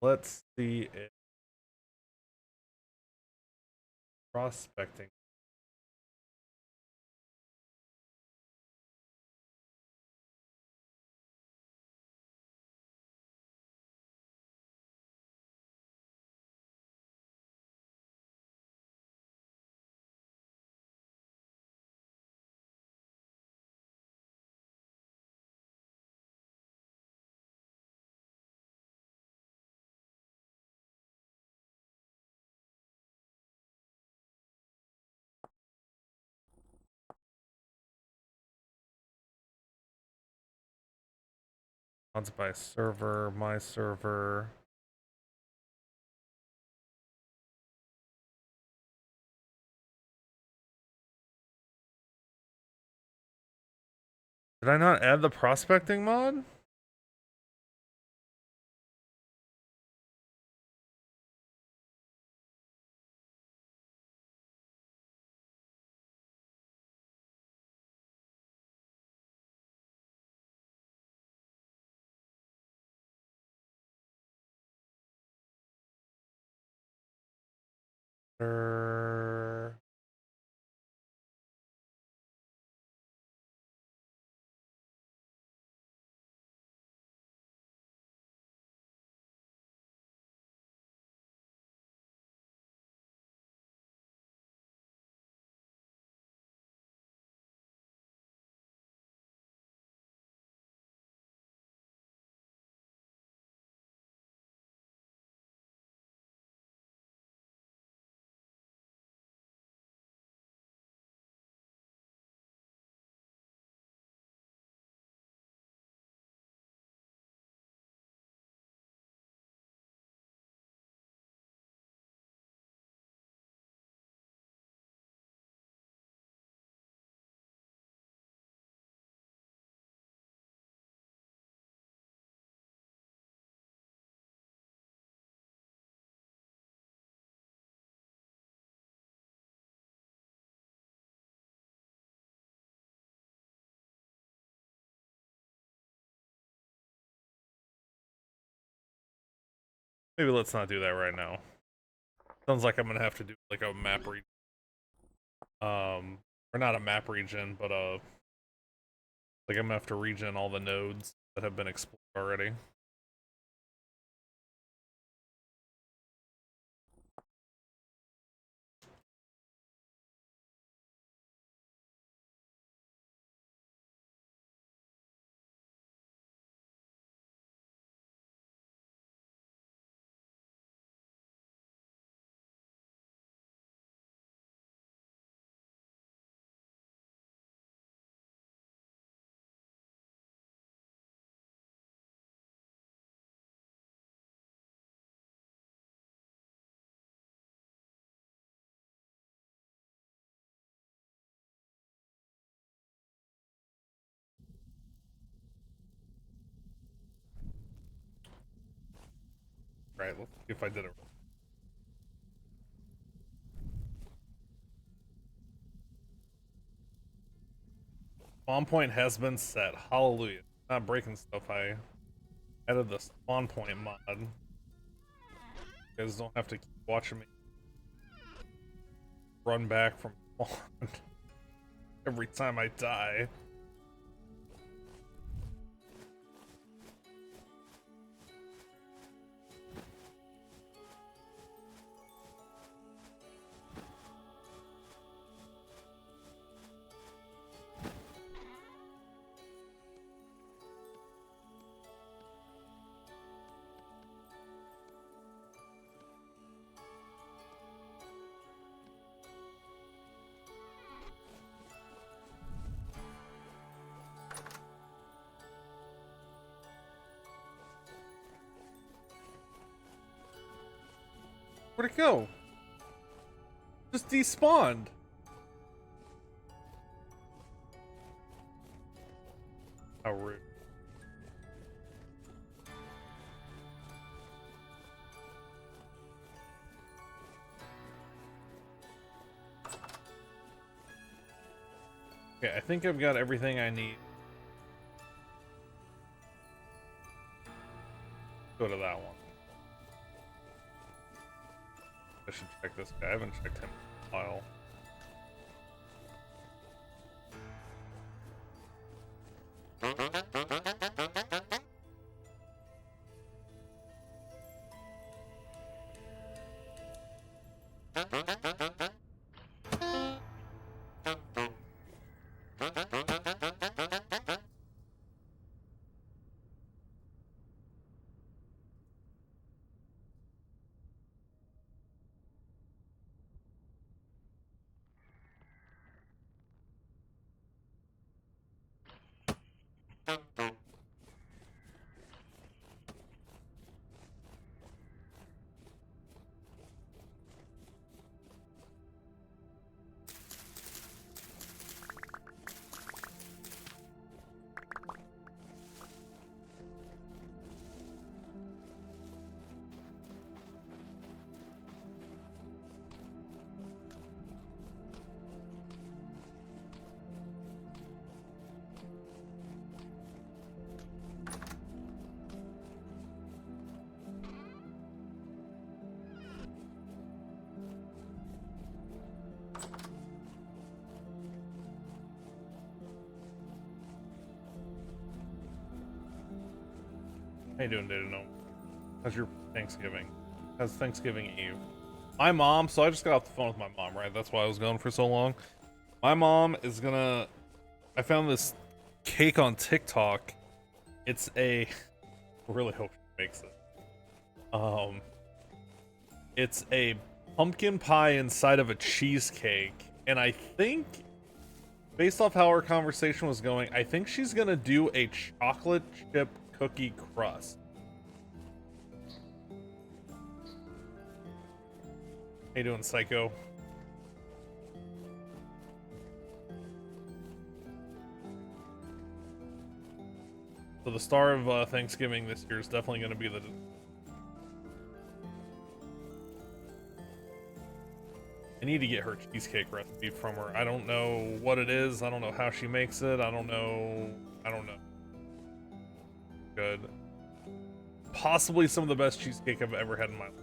Let's see it. Prospecting. Mods by server, my server. Did I not add the prospecting mod? Or maybe let's not do that right now. Sounds like I'm gonna have to do like a map region. Or not a map region, but like I'm gonna have to regen all the nodes that have been explored already. Right, let's see if I did it. Spawn point has been set. Hallelujah. Not breaking stuff. I added the spawn point mod. You guys don't have to keep watching me run back from spawn every time I die. Where'd it go? Just despawned. How rude. Okay, I think I've got everything I need. Go to that one. I should check this guy. I haven't checked him in a while. How you doing, Data Gnome? How's your Thanksgiving? How's Thanksgiving Eve? My mom, so I just got off the phone with my mom, right? That's why I was gone for so long. My mom is gonna... I found this cake on TikTok. It's a... I really hope she makes it. It's a pumpkin pie inside of a cheesecake. And I think, based off how our conversation was going, I think she's gonna do a chocolate chip cookie crust. How you doing, Psycho? So the star of Thanksgiving this year is definitely going to be the... I need to get her cheesecake recipe from her. I don't know what it is. I don't know how she makes it. I don't know. Good. Possibly some of the best cheesecake I've ever had in my life.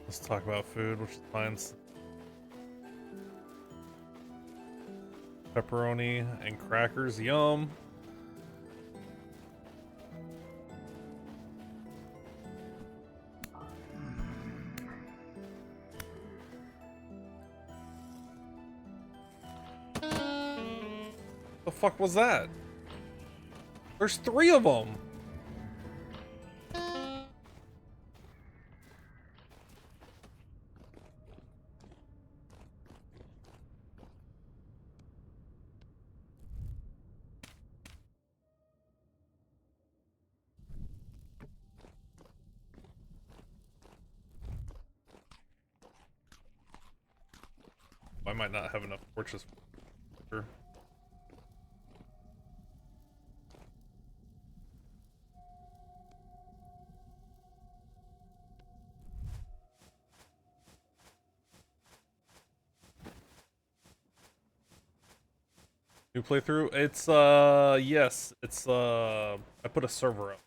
Let's talk about food, which is fine. Pepperoni and crackers, yum. The fuck was that? There's 3 of them. I might not have enough torches for sure. New playthrough? It's yes, it's I put a server up.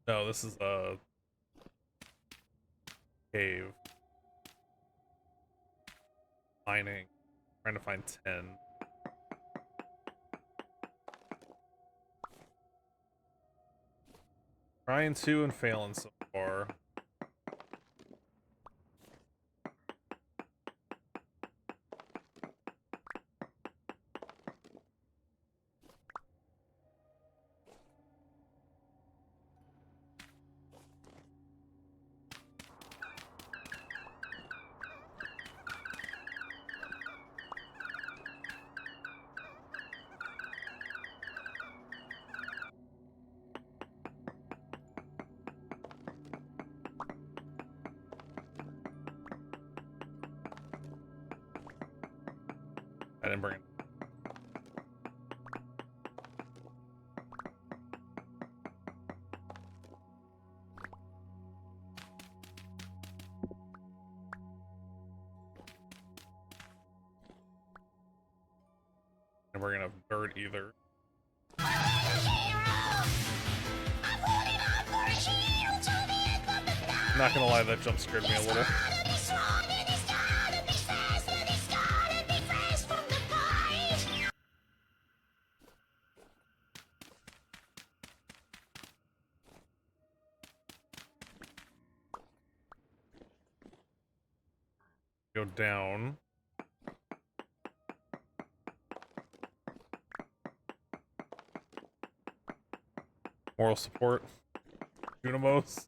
No, this is a cave. Mining. Trying to find 10. Trying to and failing so far. I didn't bring it. I didn't bring enough dirt either. I'm not gonna lie, that jump scared me a little. Go down. Moral support. Junimos.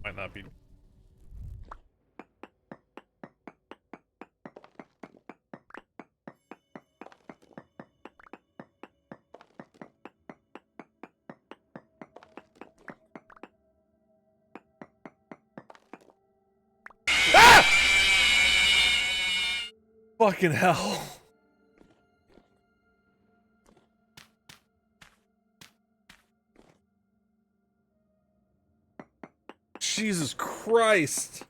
Might not be. Ah! Fucking hell. Jesus Christ.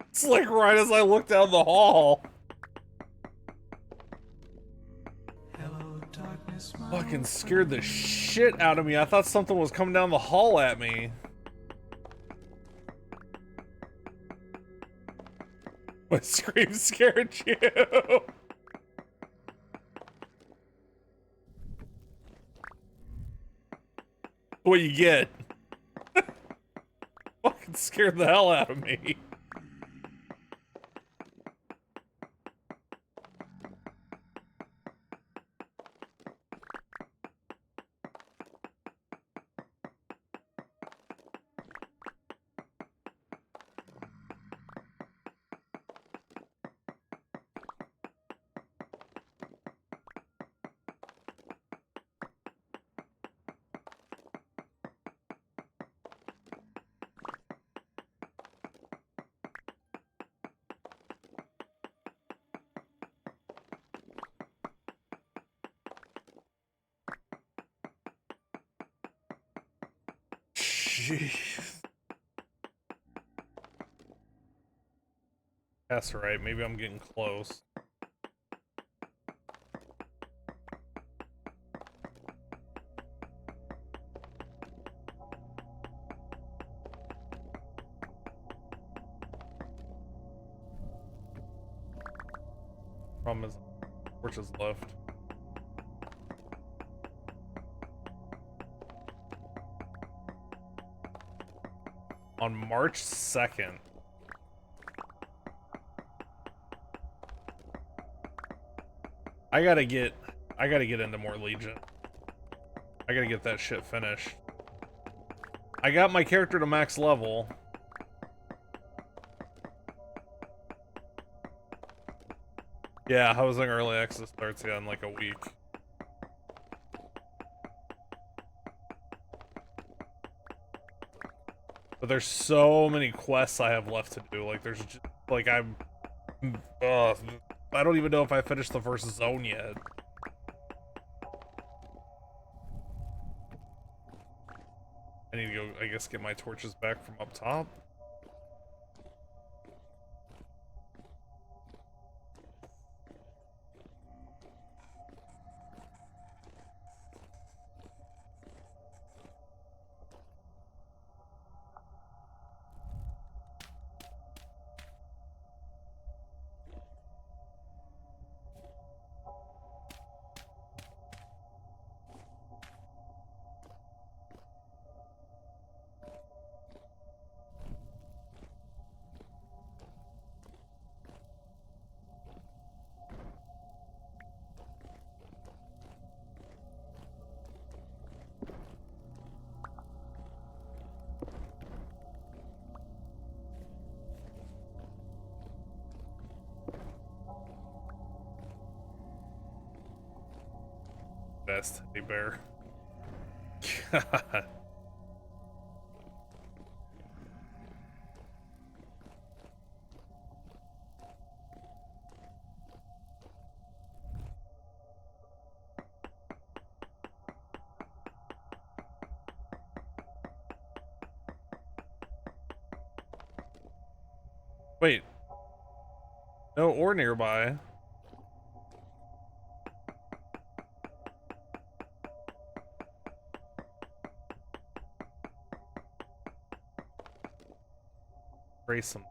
It's like right as I look down the hall. Hello, darkness, Fucking scared the shit out of me. I thought something was coming down the hall at me. My scream scared you. What you get? Fucking scared the hell out of me. Jeez. That's right, maybe I'm getting close. Problem is, torches left. On March 2nd. I gotta get into more Legion. I gotta get that shit finished. I got my character to max level. Yeah, housing early access starts in like a week. But there's so many quests I have left to do. Like there's just, like I don't even know if I finished the first zone yet. I need to go, I guess, get my torches back from up top. ass teddy bear. God. Wait. No, or nearby. Race them.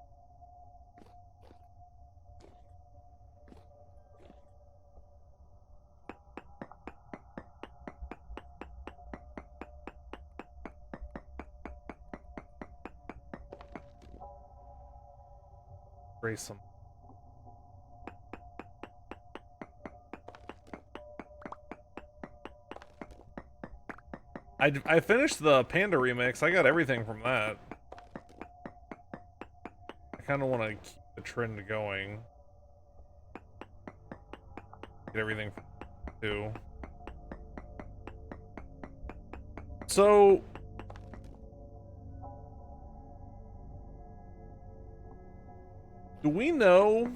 Race them. I finished the Panda remix. I got everything from that. I kind of want to keep the trend going. Get everything from two. So do we know?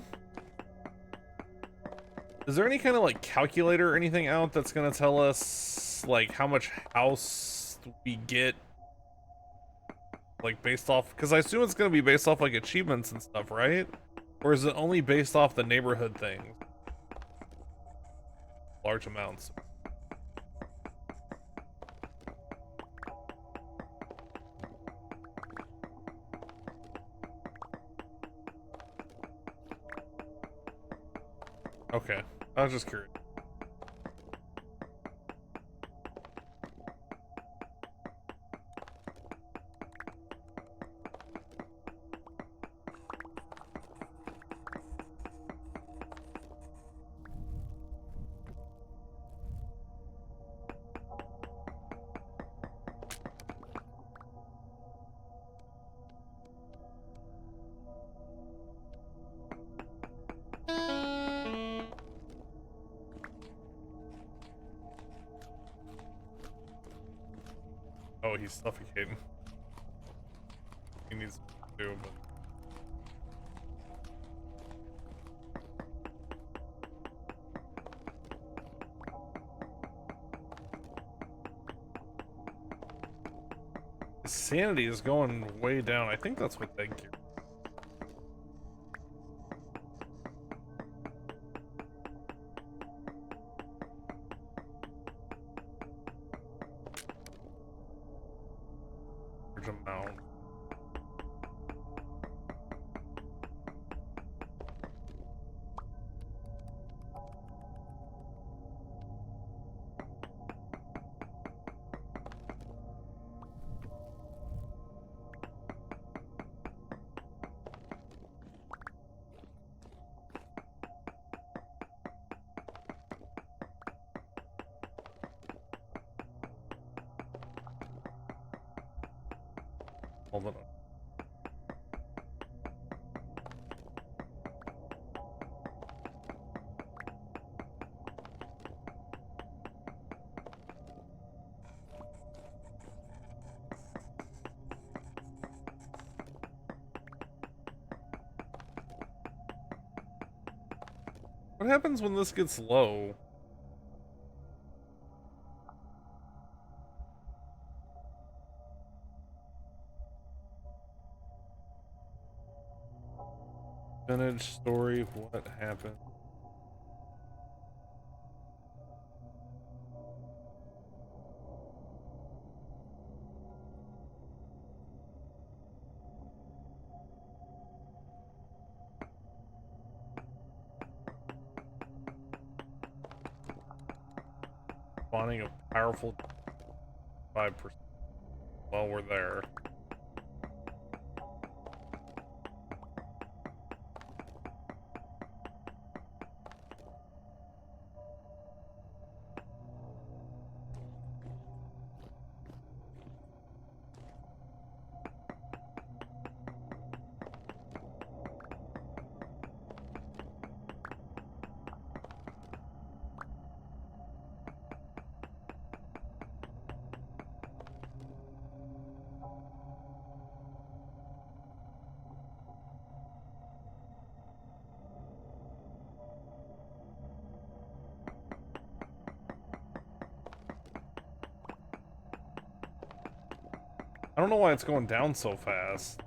Is there any kind of like calculator or anything out that's gonna tell us like how much house we get? Like based off, because I assume it's gonna be based off like achievements and stuff, right? Or is it only based off the neighborhood things? Large amounts. Okay, I was just curious. Oh, he's suffocating. He needs to do, but... His sanity is going way down. I think that's what that gear. Large amount. Hold on. What happens when this gets low? Vintage story, what happened? Spawning a powerful 5% while we're there. I don't know why it's going down so fast.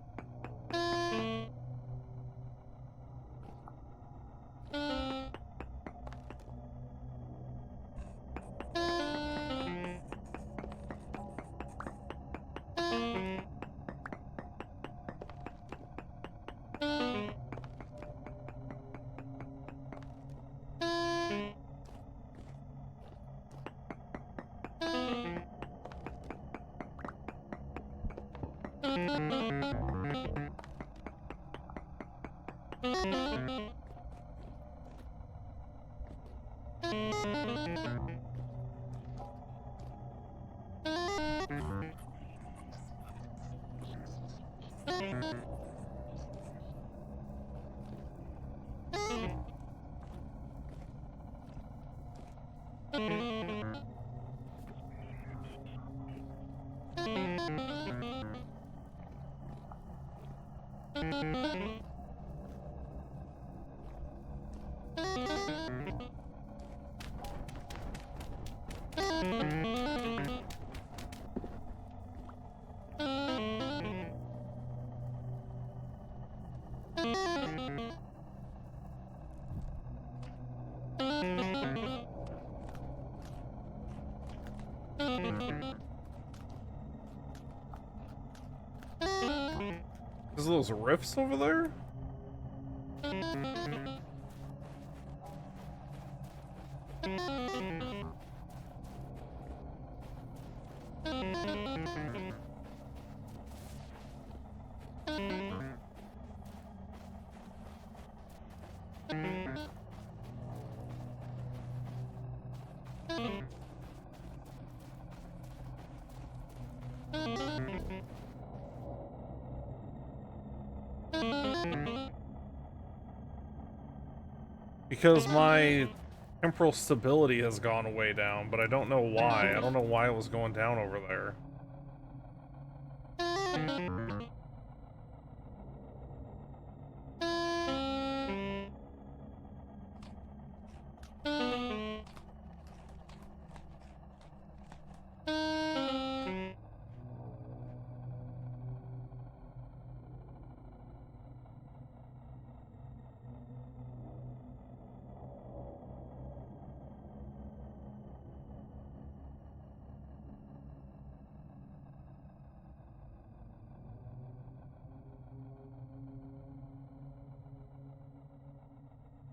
There's those rifts over there? Because my temporal stability has gone way down, but I don't know why. I don't know why it was going down over there.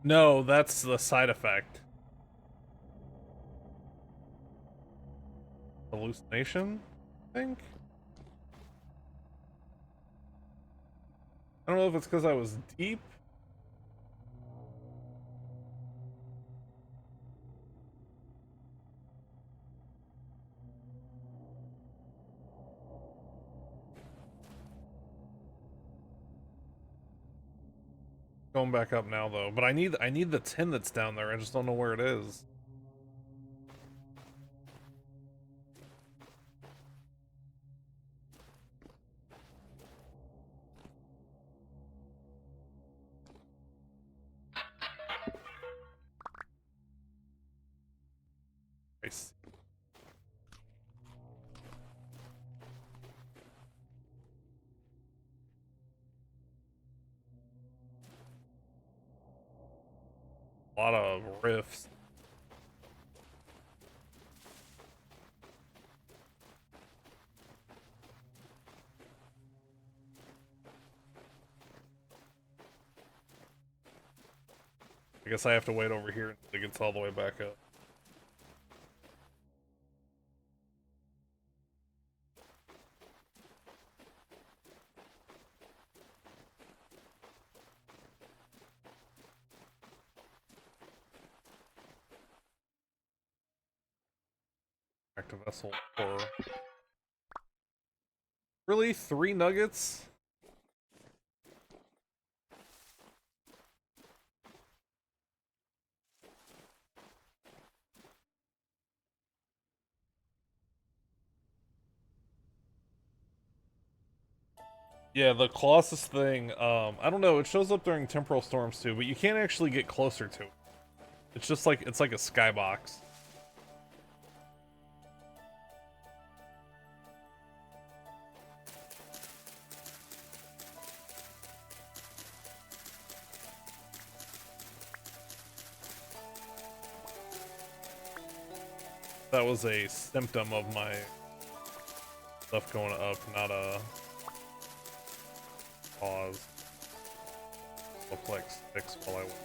No, that's the side effect. Hallucination, I think? I don't know if it's because I was deep. Going back up now though, but I need the tin that's down there. I just don't know where it is. Nice. A lot of rifts. I guess I have to wait over here until it gets all the way back up. Back to vessel 4. Really? 3 nuggets? Yeah, the Colossus thing, I don't know, it shows up during temporal storms too, but you can't actually get closer to it. It's just like, it's like a skybox. That was a symptom of my stuff going up, not a cause. Look like sticks while I went.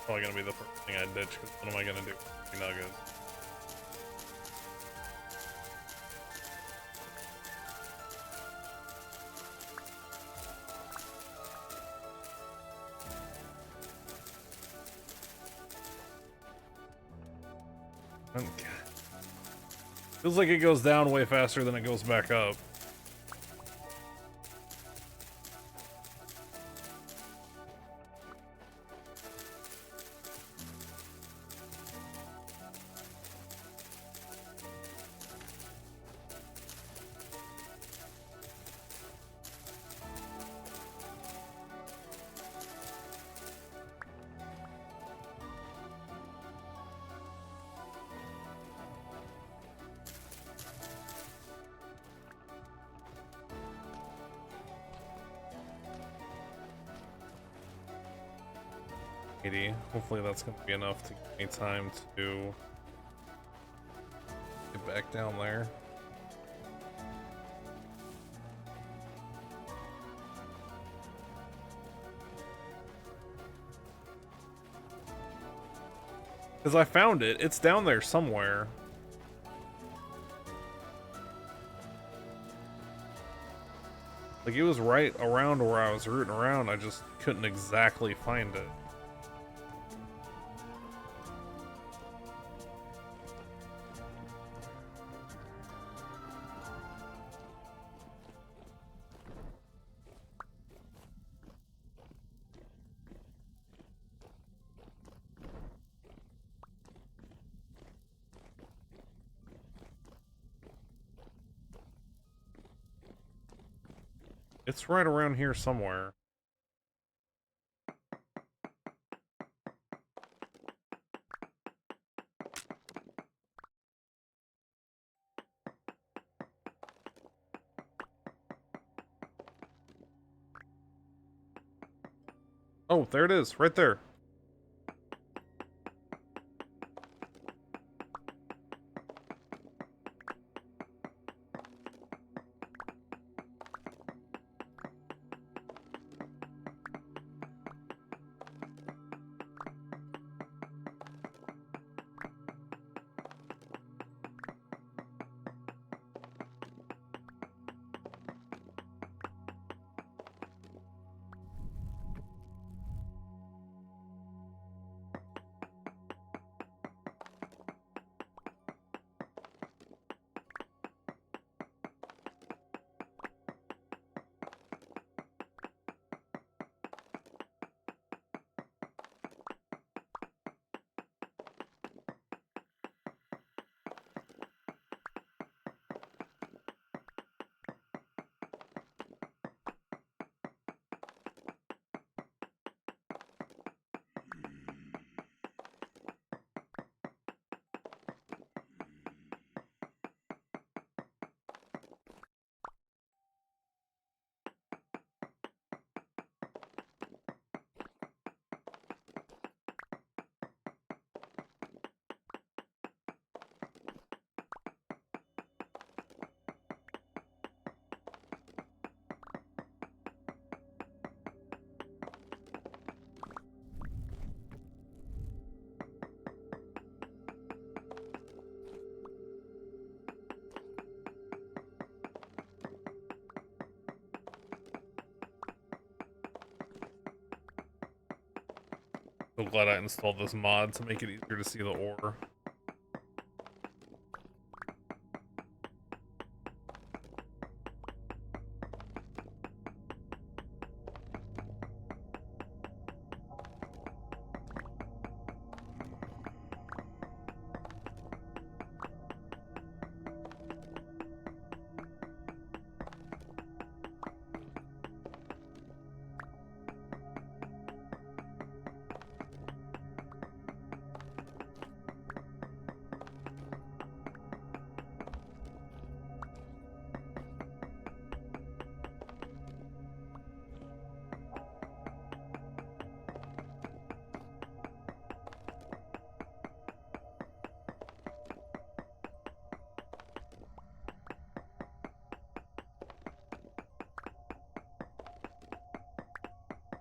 Probably gonna be the first thing I ditch, because what am I gonna do? Not good. Okay. Feels like it goes down way faster than it goes back up. Hopefully that's going to be enough to give me time to get back down there. Because I found it. It's down there somewhere. Like, it was right around where I was rooting around. I just couldn't exactly find it. It's right around here somewhere. Oh, there it is, right there. So glad I installed this mod to make it easier to see the ore.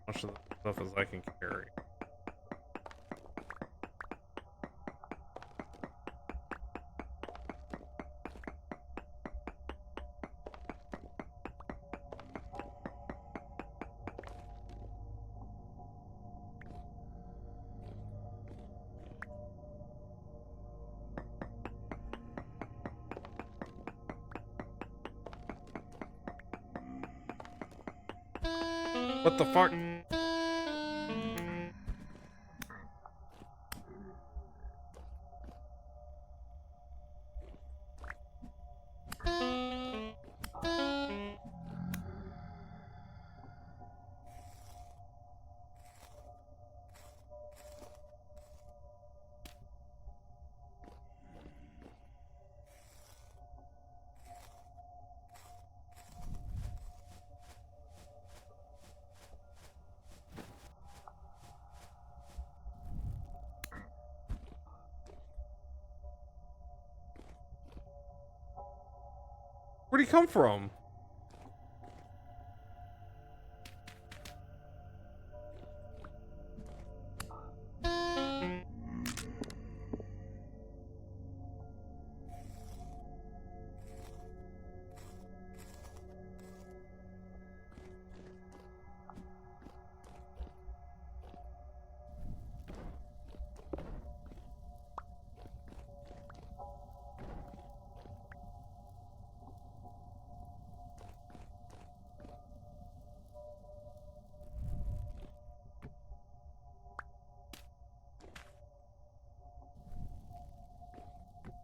Much of the stuff as I can carry. What the fuck? Where'd he come from?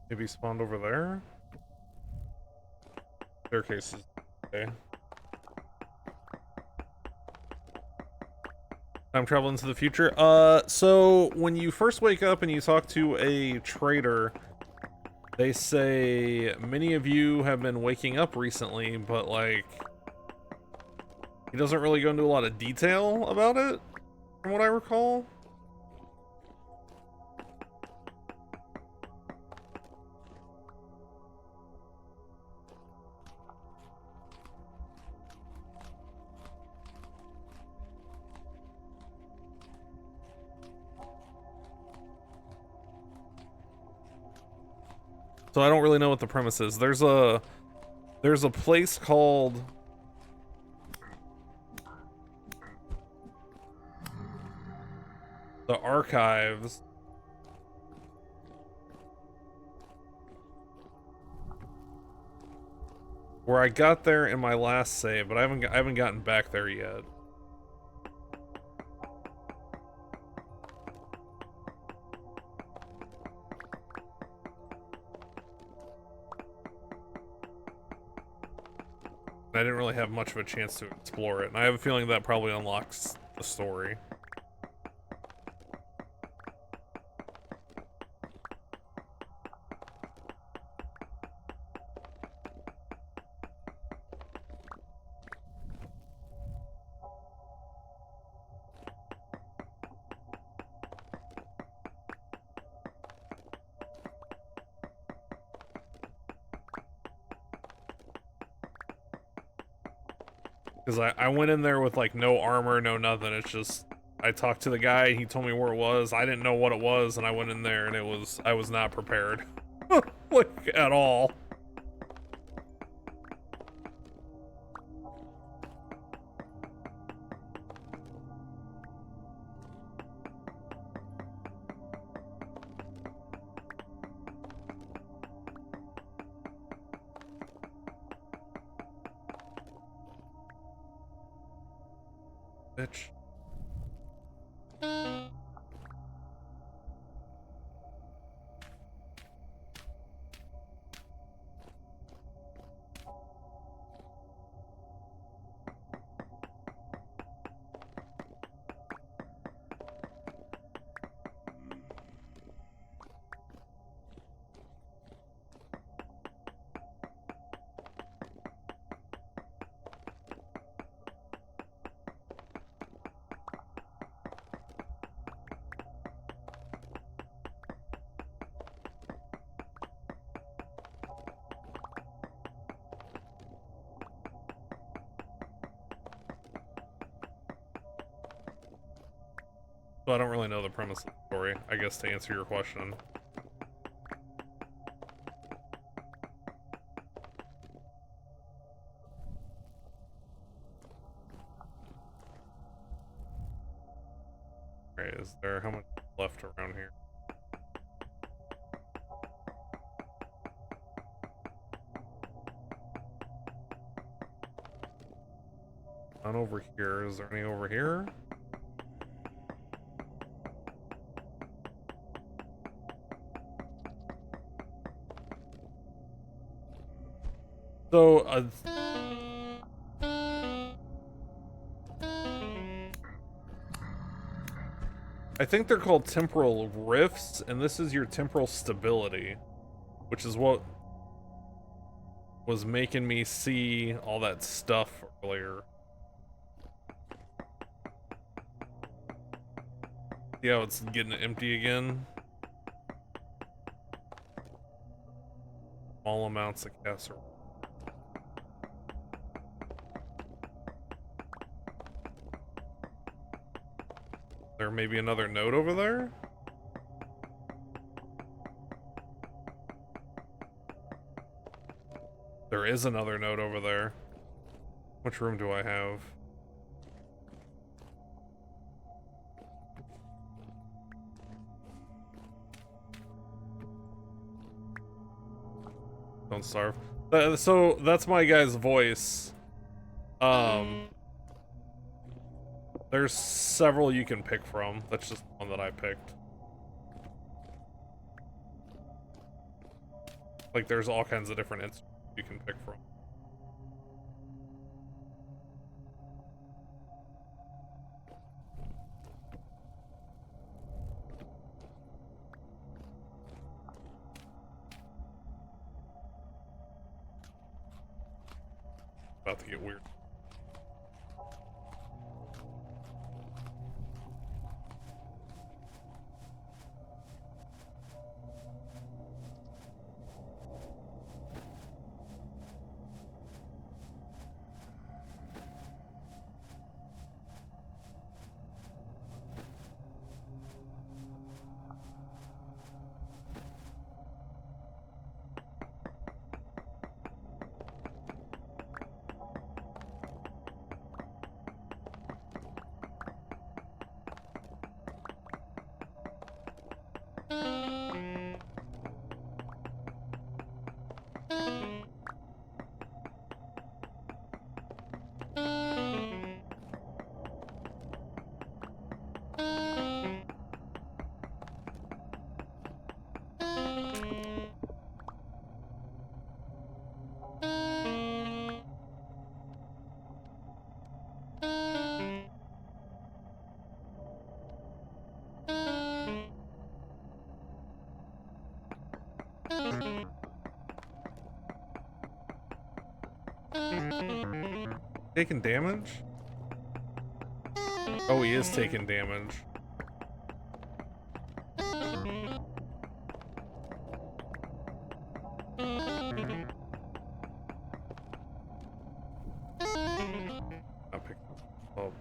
Maybe he spawned over there? Staircase is okay. Time travel into the future. So when you first wake up and you talk to a trader, they say many of you have been waking up recently, but like he doesn't really go into a lot of detail about it, from what I recall. So I don't really know what the premise is. There's a place called the Archives. Where I got there in my last save, but I haven't gotten back there yet. I didn't really have much of a chance to explore it, and I have a feeling that probably unlocks the story. Because I went in there with like no armor, no nothing. It's just I talked to the guy, he told me where it was. I didn't know what it was, and I went in there and I was not prepared. Like at all. bitch. So I don't really know the premise of the story, I guess, to answer your question. Alright, is there how much left around here? None over here. Is there any over here? So, I think they're called temporal rifts, and this is your temporal stability, which is what was making me see all that stuff earlier. See how it's getting empty again? Small amounts of casserole. There may be another node over there? There is another node over there. Which room do I have? Don't starve. So that's my guy's voice. There's several you can pick from. That's just the one that I picked. Like, there's all kinds of different instruments you can pick from. About to get weird. Taking damage? Oh, he is taking damage. I'll pick up.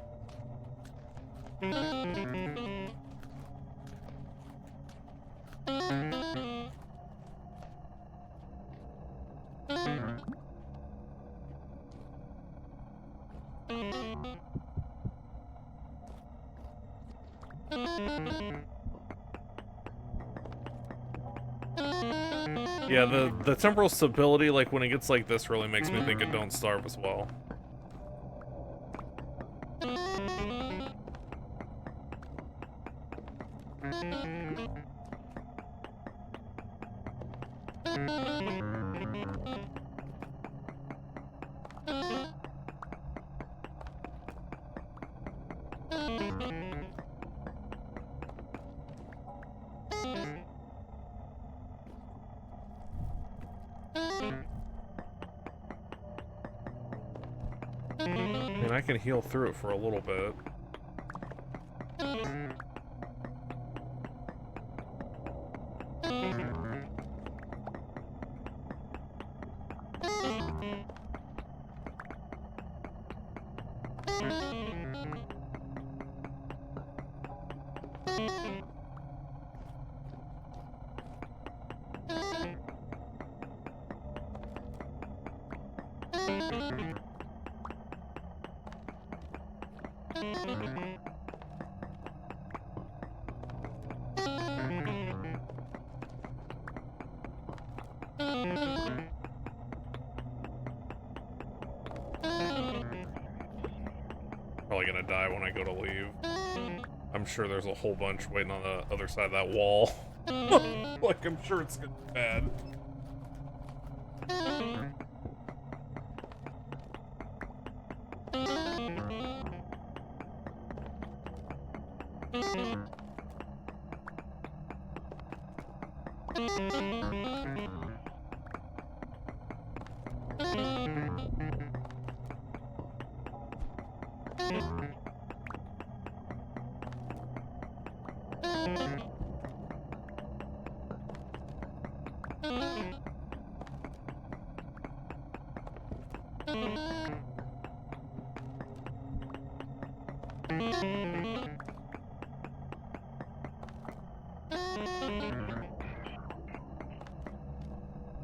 Yeah, the temporal stability, like when it gets like this, really makes me think it don't starve as well. I mean, I can heal through it for a little bit. Probably gonna die when I go to leave. I'm sure there's a whole bunch waiting on the other side of that wall. Like, I'm sure it's gonna be bad.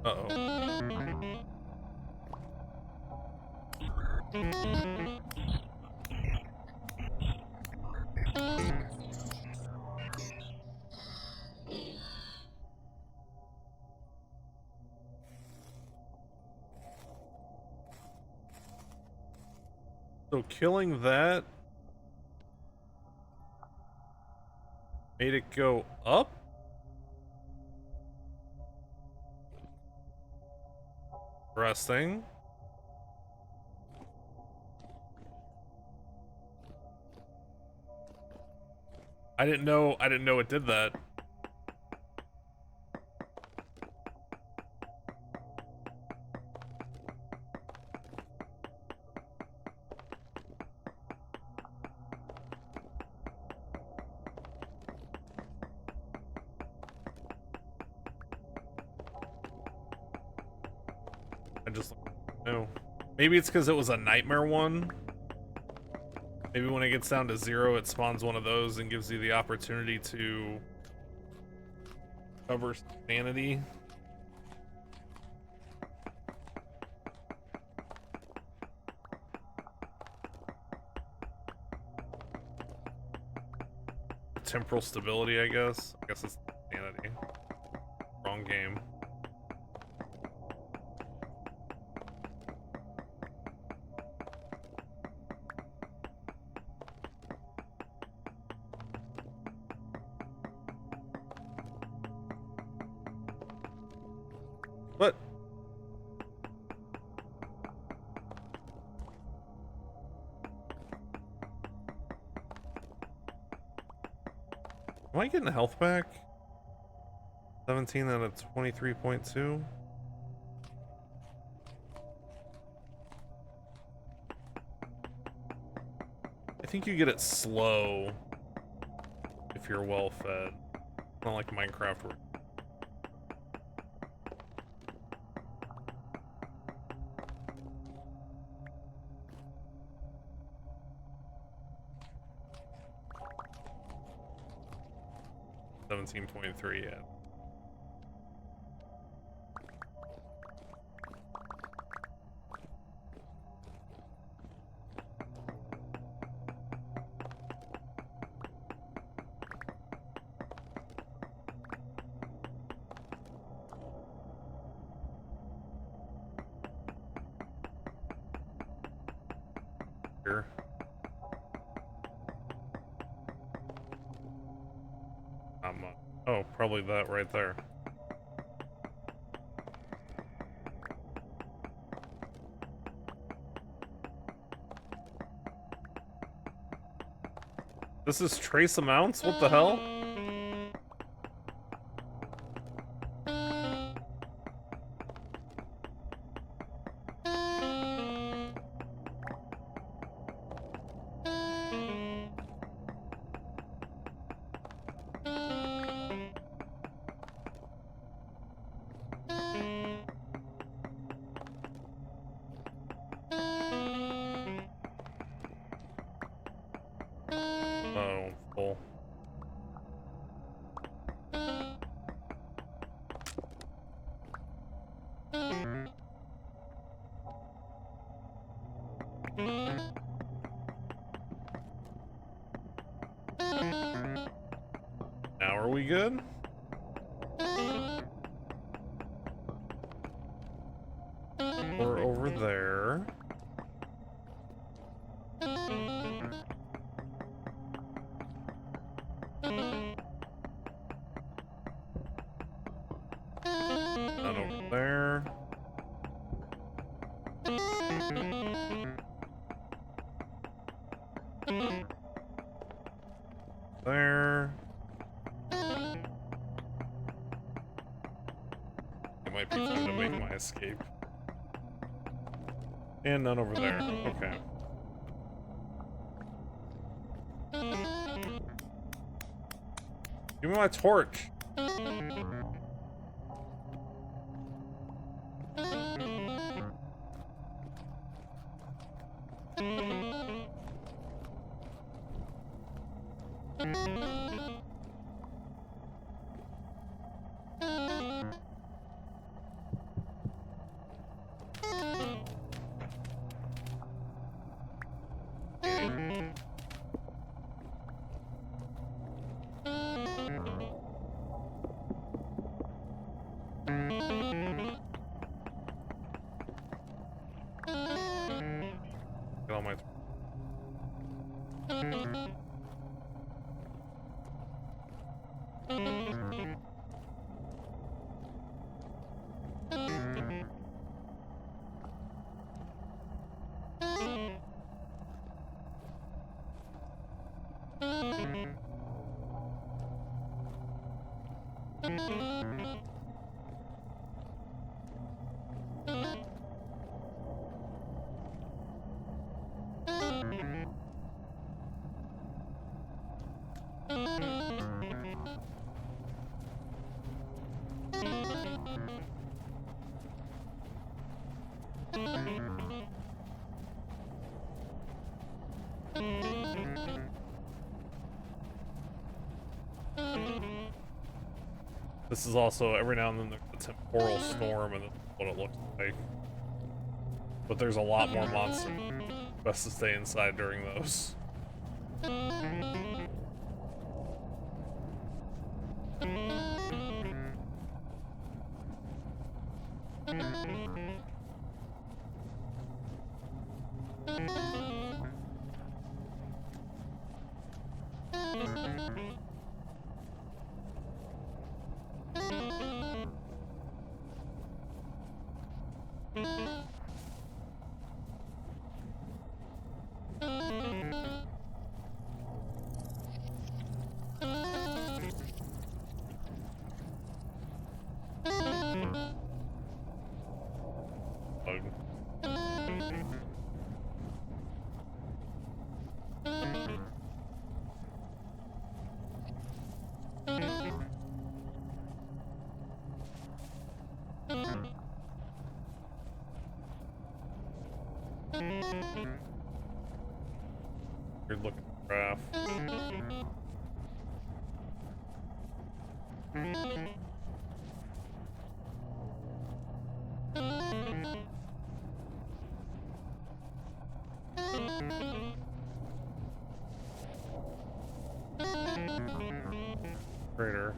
Uh-oh. So killing that made it go up? Interesting. I didn't know it did that. I just no. Maybe it's because it was a nightmare one. Maybe when it gets down to 0, it spawns one of those and gives you the opportunity to cover sanity. Temporal stability, I guess. I guess it's sanity. Wrong game. What? Am I getting health back? 17 out of 23.2? I think you get it slow if you're well fed. Not like Minecraft where 17.3 yet. Here. Oh, probably that right there. This is trace amounts? What the hell? Oh, full. Now are we good? We're over there. None over there. There. It might be time to make my escape. And none over there. Okay. Give me my torch. Get all my... This is also, every now and then, a temporal storm, and that's what it looks like. But there's a lot more monsters. Best to stay inside during those. Weird looking graph. Crater.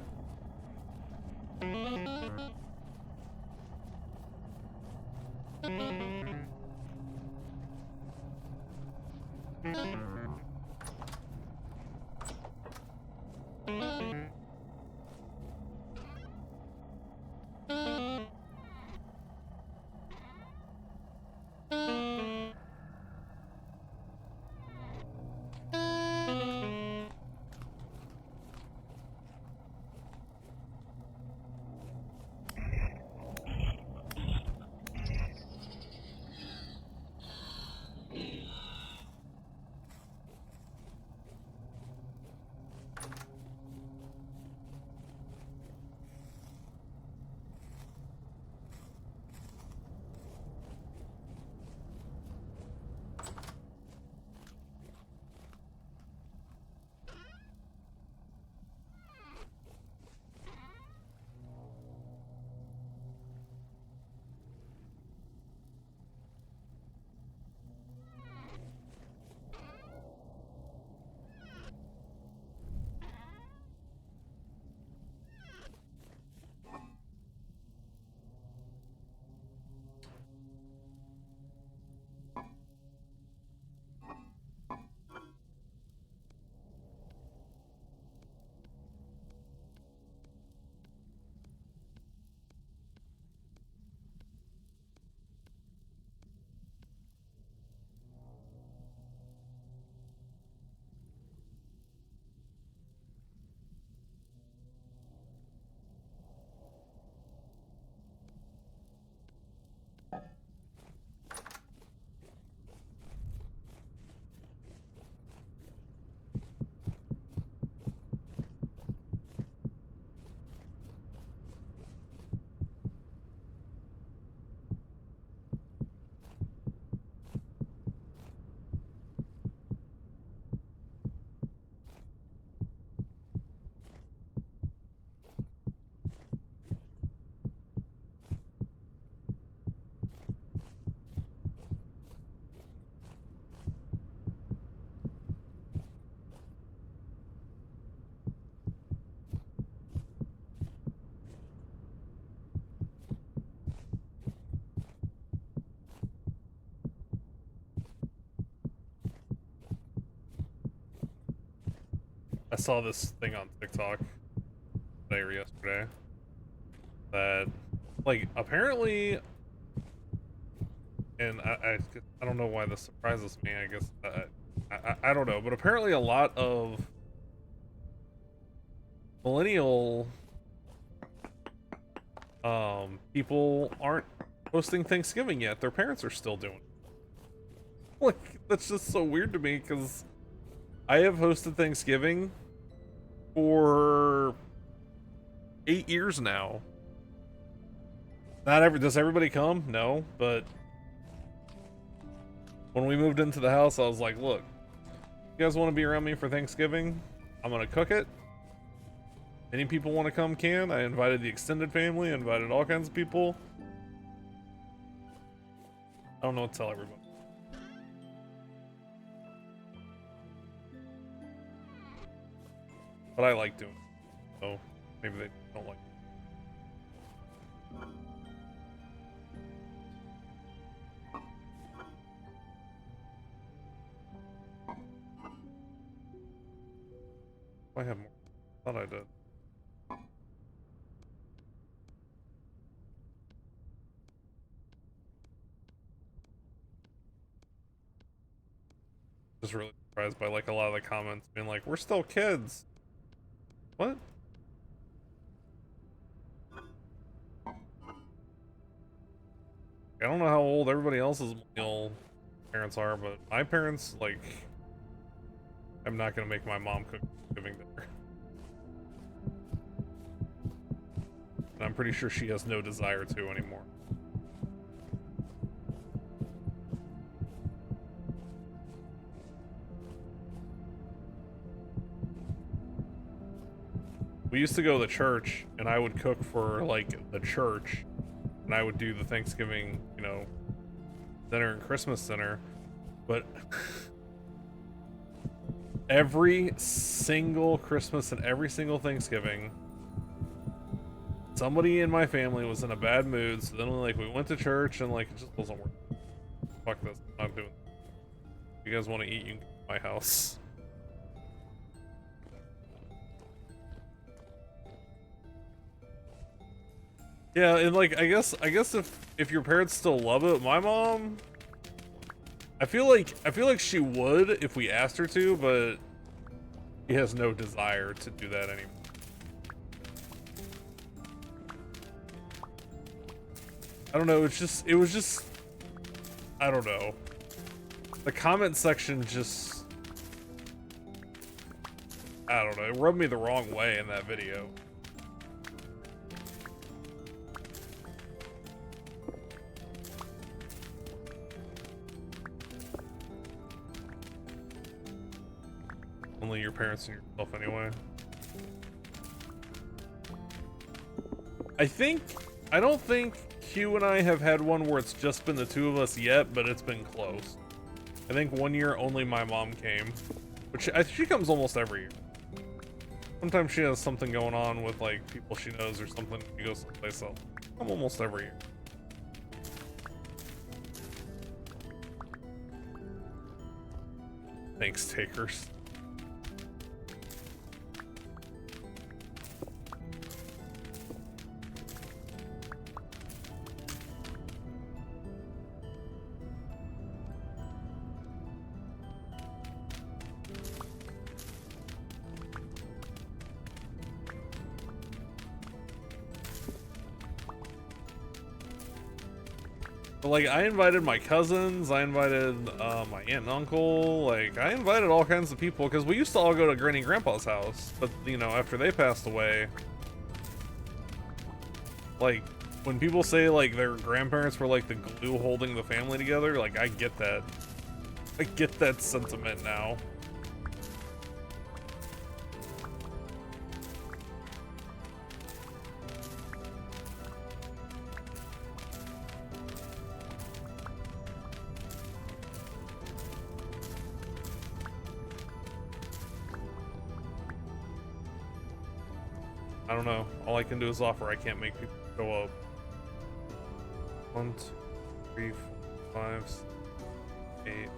I saw this thing on TikTok today or yesterday that, like, apparently, and I don't know why this surprises me. I guess I don't know, but apparently a lot of millennial people aren't hosting Thanksgiving yet. Their parents are still doing it. Like, that's just so weird to me because I have hosted Thanksgiving for 8 years now. Does everybody come? No, but when we moved into the house, I was like, look, you guys want to be around me for Thanksgiving? I'm gonna cook it. Any people want to come can. I invited the extended family, I invited all kinds of people. I don't know what to tell everybody. But I like doing it. So maybe they don't like it. I have more. Thought I did. Just really surprised by like a lot of the comments being like, "We're still kids." What? I don't know how old everybody else's millennial parents are, but my parents, like, I'm not gonna make my mom cook Thanksgiving dinner. And I'm pretty sure she has no desire to anymore. We used to go to the church, and I would cook for, like, the church, and I would do the Thanksgiving, you know, dinner and Christmas dinner, but every single Christmas and every single Thanksgiving, somebody in my family was in a bad mood, so then, like, we went to church, and, like, it just wasn't working. Fuck this, I'm not doing this. If you guys want to eat, you can come to my house. Yeah, and like I guess if your parents still love it, my mom, I feel like she would if we asked her to, but she has no desire to do that anymore. I don't know, it was just I don't know. The comment section just, I don't know, it rubbed me the wrong way in that video. Only your parents and yourself anyway. I don't think Q and I have had one where it's just been the two of us yet, but it's been close. I think 1 year only my mom came, which she comes almost every year. Sometimes she has something going on with like people she knows or something. She goes someplace else. Come almost every year. Thanks, takers. Like, I invited my cousins, I invited my aunt and uncle, like, I invited all kinds of people, because we used to all go to Granny and Grandpa's house, but, you know, after they passed away, like, when people say, like, their grandparents were, like, the glue holding the family together, like, I get that. I get that sentiment now. I don't know. All I can do is offer. I can't make people show up. 1, 2, 3, 4, 5, 6, 8.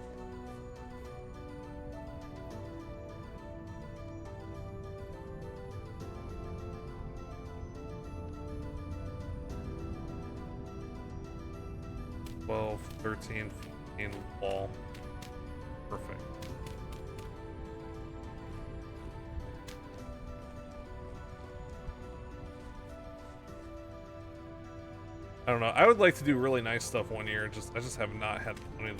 12, 13, 15 wall. Perfect. I don't know. I would like to do really nice stuff one year. I just have not had the money.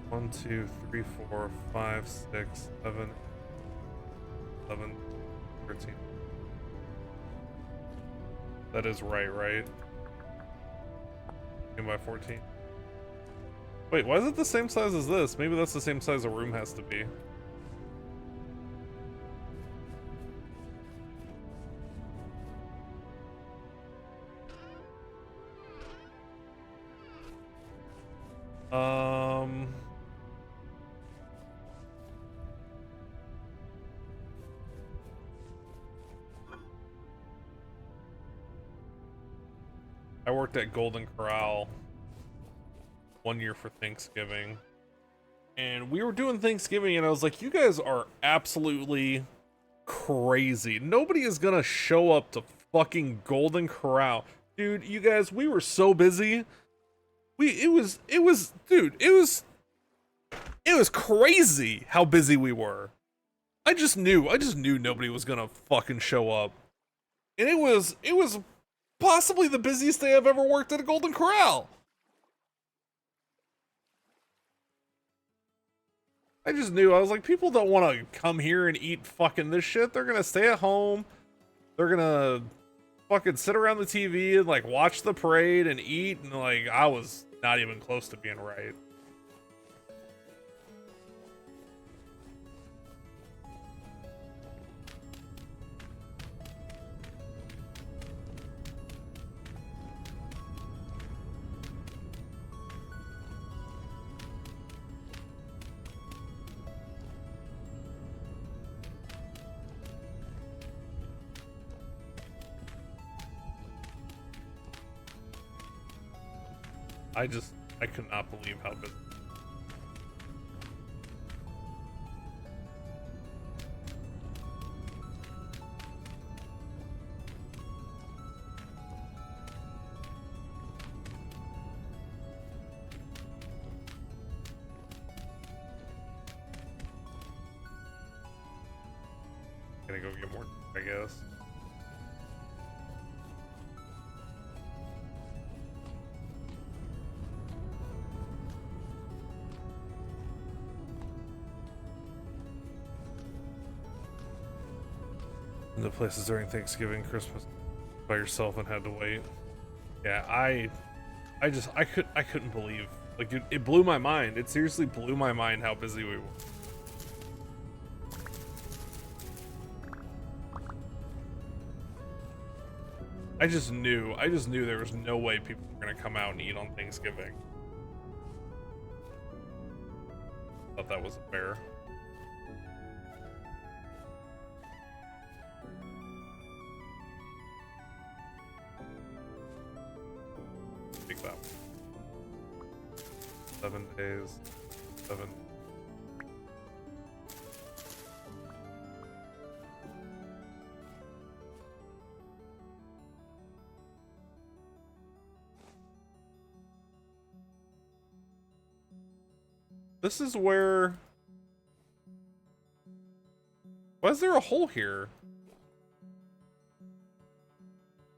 1, 2, 3, 4, 5, 6, 7, 11, 13. That is right? 10 by 14. Wait, why is it the same size as this? Maybe that's the same size a room has to be. I worked at Golden Corral one year for Thanksgiving, and we were doing Thanksgiving, and I was like, you guys are absolutely crazy. Nobody is gonna show up to fucking Golden Corral. Dude, you guys, we were so busy. It was crazy how busy we were. I just knew nobody was gonna fucking show up. And it was possibly the busiest day I've ever worked at a Golden Corral. I just knew. I was like, people don't want to come here and eat fucking this shit. They're gonna stay at home. They're gonna fucking sit around the TV and like watch the parade and eat. And like, I was not even close to being right. I could not believe how busy. Gonna go get more, I guess. In the places during Thanksgiving, Christmas by yourself and had to wait. Yeah, I couldn't believe. Like, it blew my mind. It seriously blew my mind how busy we were. I just knew there was no way people were gonna come out and eat on Thanksgiving. Thought that was fair. Take that one. 7 days. 7. This is where... Why is there a hole here?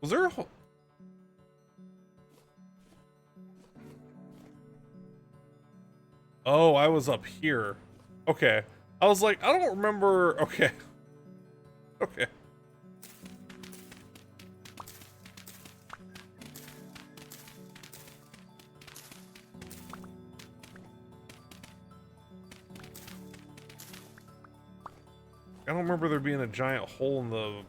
Was there a hole? Oh, I was up here. Okay. I was like, I don't remember... Okay. Okay. I don't remember there being a giant hole in the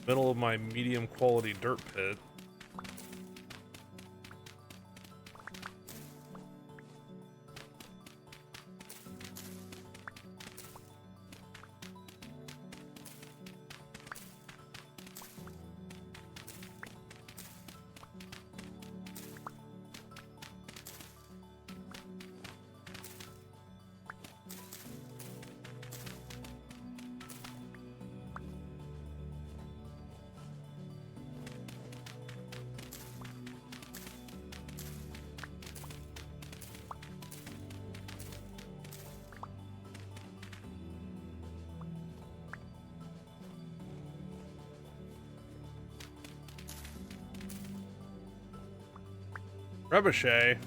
middle of my medium quality dirt pit. Trebuchet.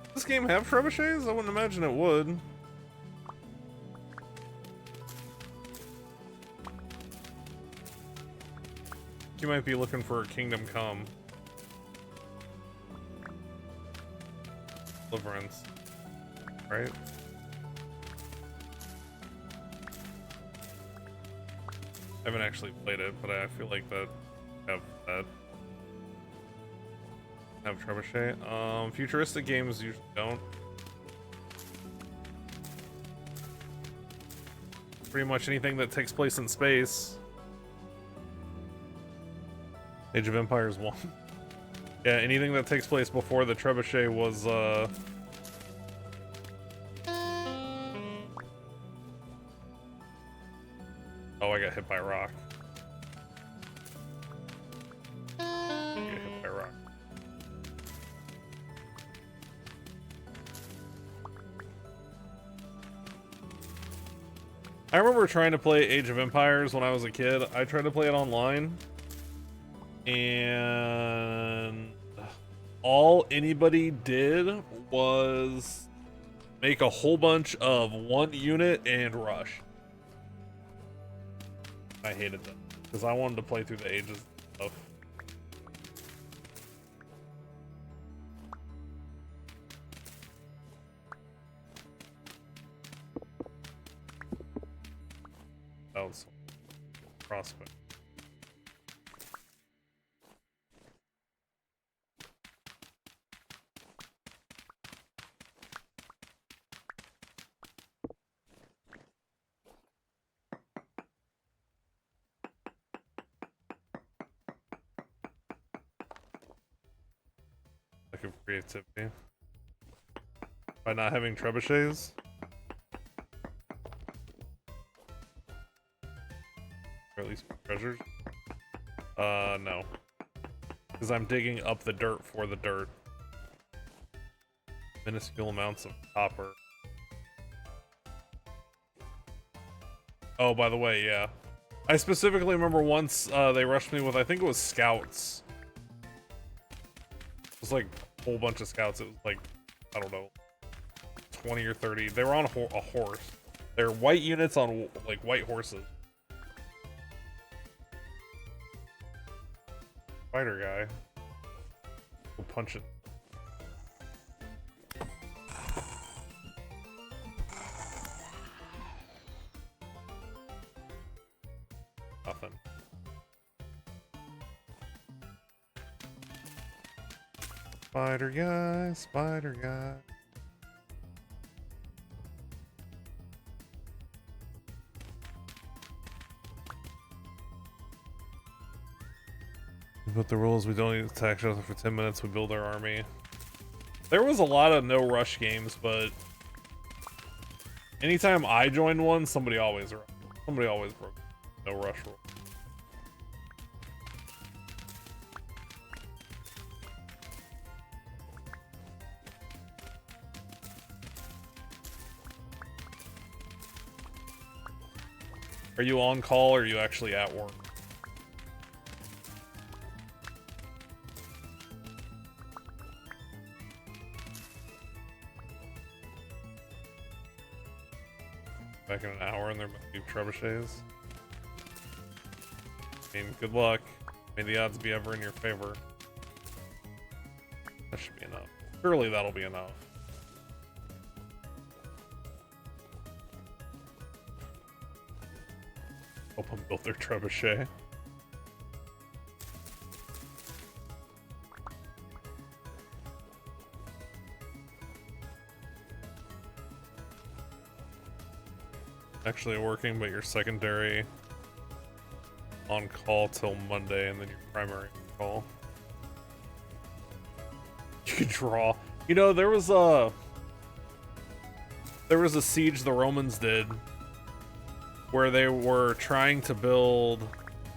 Does this game have trebuchets? I wouldn't imagine it would. You might be looking for Kingdom Come. Deliverance. Right? I haven't actually played it, but I feel like that have trebuchet. Futuristic games usually don't. Pretty much anything that takes place in space. Age of Empires 1. Yeah, anything that takes place before the trebuchet was, Oh, I got hit by a rock. I got hit by a rock. I remember trying to play Age of Empires when I was a kid. I tried to play it online. And all anybody did was make a whole bunch of one unit and rush. I hated them because I wanted to play through the ages of. That was prospect. Lack of creativity. By not having trebuchets? Or at least treasures? No. Because I'm digging up the dirt for the dirt. Minuscule amounts of copper. Oh, by the way, yeah. I specifically remember once they rushed me with, I think it was scouts. It was like a whole bunch of scouts. It was like, I don't know, 20 or 30. They were on a horse. They're white units on like white horses. Spider guy. Go punch it. Nothing. Spider guy, spider guy. But the rules, we don't need to attack each other for 10 minutes, we build our army. There was a lot of no rush games, but anytime I joined one, somebody always broke no rush rule. Are you on call or are you actually at work? Back in an hour and there might be trebuchets. I mean, good luck. May the odds be ever in your favor. That should be enough. Surely that'll be enough. Help them build their trebuchet. Actually working, but your secondary on call till Monday, and then your primary on call. You could draw. You know, there was a siege the Romans did where they were trying to build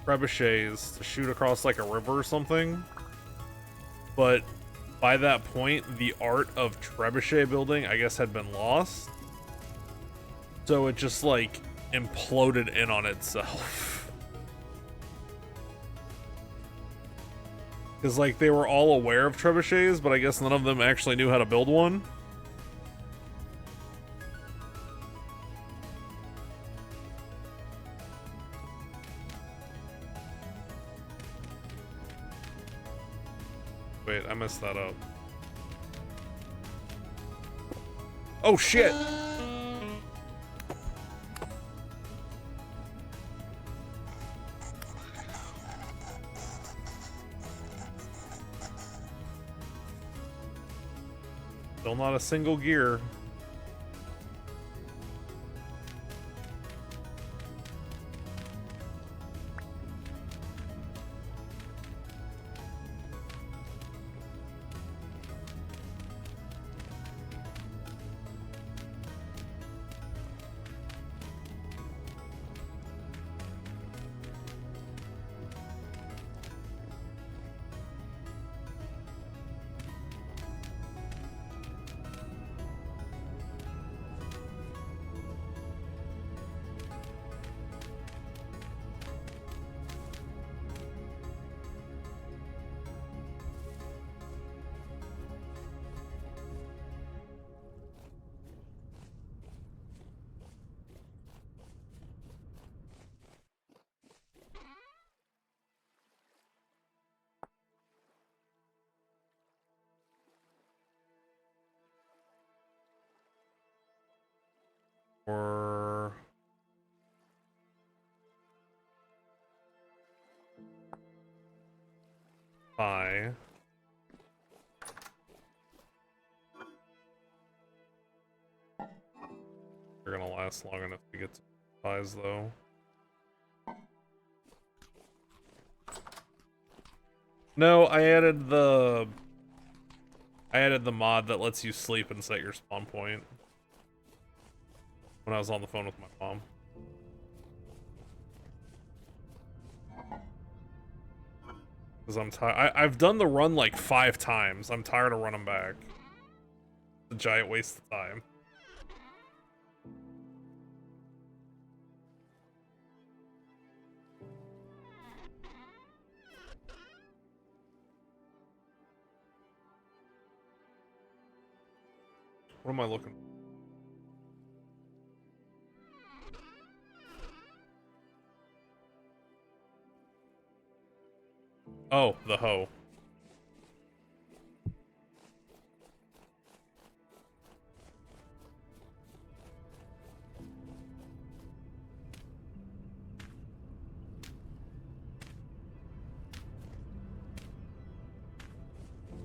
trebuchets to shoot across like a river or something. But by that point, the art of trebuchet building, I guess, had been lost. So it just like imploded in on itself. Because, like, they were all aware of trebuchets, but I guess none of them actually knew how to build one. Wait, I messed that up. Oh, shit! Still not a single gear. Or... Pie. They're gonna last long enough to get to pies, though. No, I added the mod that lets you sleep and set your spawn point when I was on the phone with my mom. Because I'm tired. I've done the run like 5 times. I'm tired of running back. It's a giant waste of time. What am I looking for? Oh, the hoe.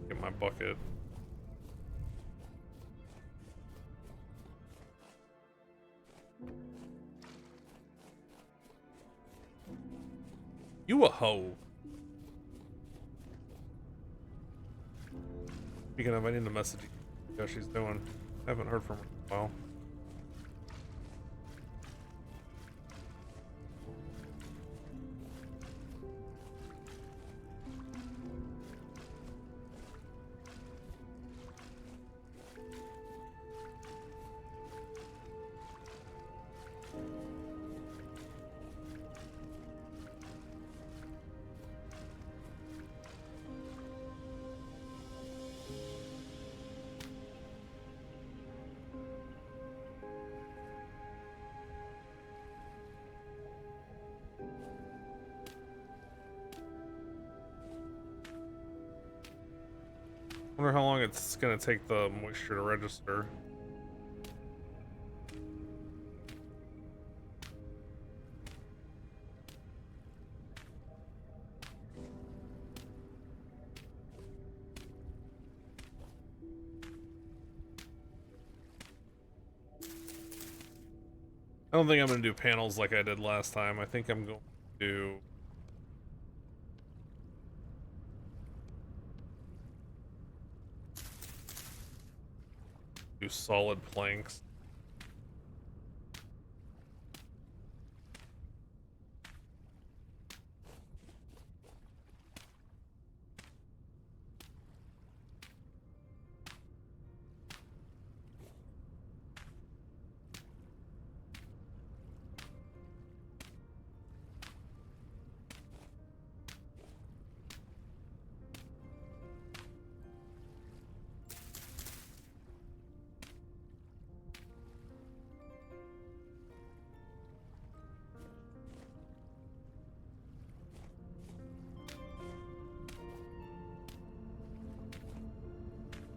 Get my bucket. You a hoe. Speaking of, I need to message you. How she's doing. I haven't heard from her in a while. Wonder how long it's gonna take the moisture to register. I don't think I'm gonna do panels like I did last time. I think I'm going to do solid planks.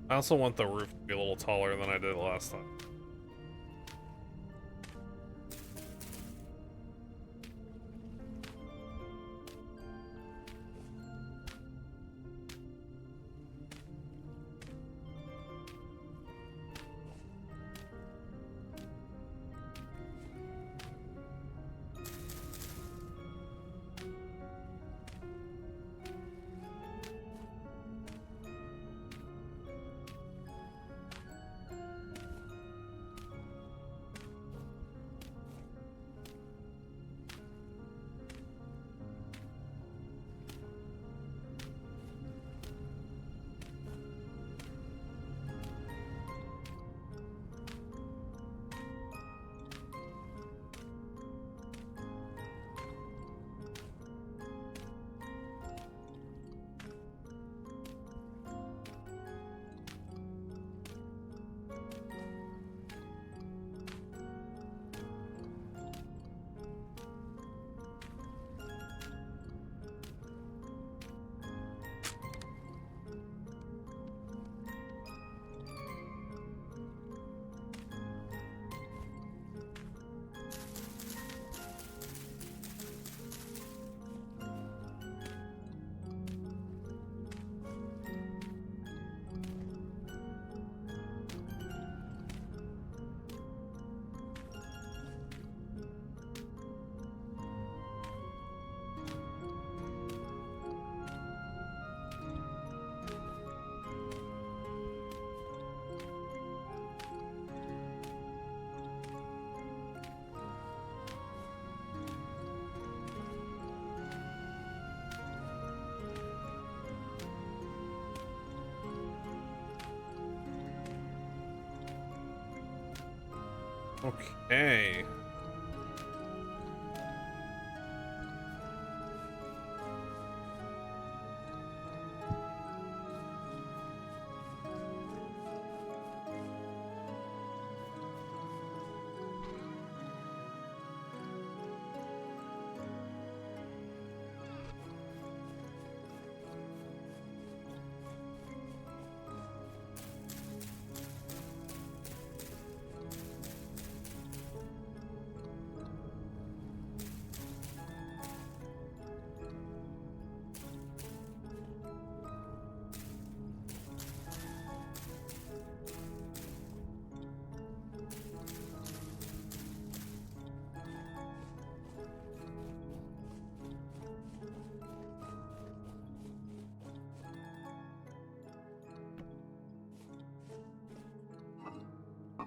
I also want the roof to be a little taller than I did last time. Okay.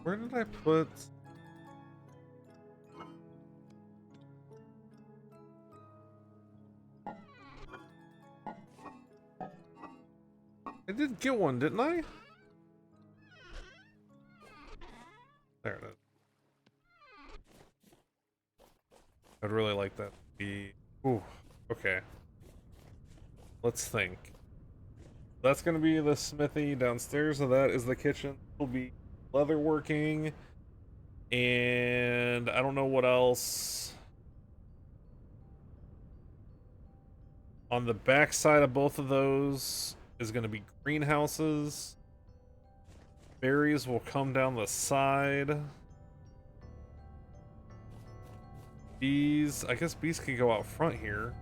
Where did I put... I did get one, didn't I? There it is. I'd really like that to be... Ooh, okay. Let's think. That's gonna be the smithy downstairs, so that is the kitchen. Will be leatherworking, and I don't know what else. On the back side of both of those is gonna be greenhouses. Berries will come down the side. Bees, I guess bees can go out front here.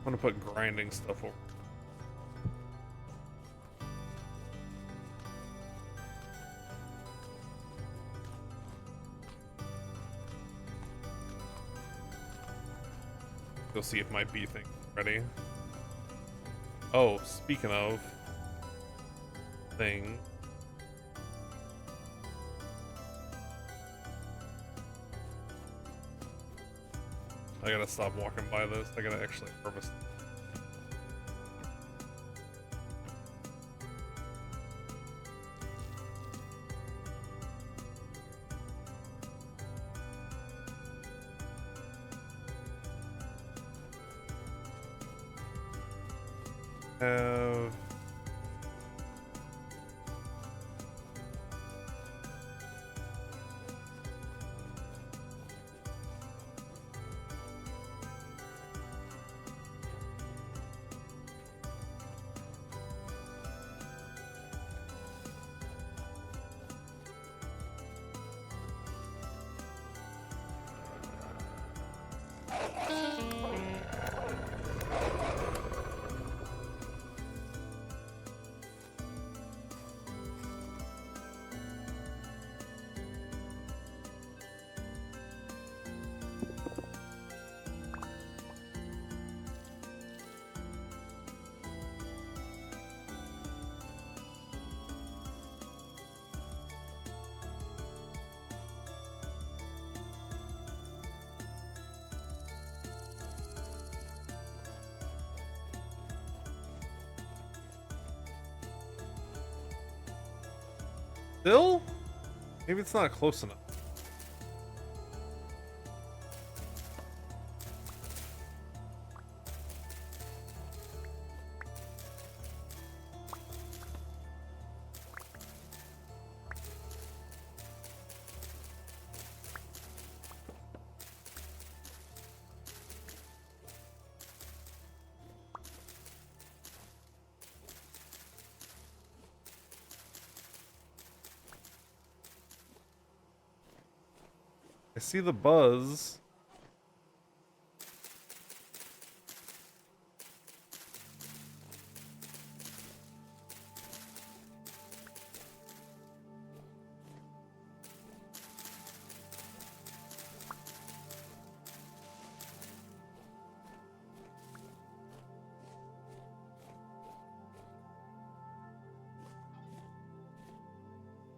I'm gonna put grinding stuff over. Go see if my bee thing is ready. Oh, speaking of thing. I gotta stop walking by this. I gotta actually harvest. Have Still? Maybe it's not close enough. I see the buzz.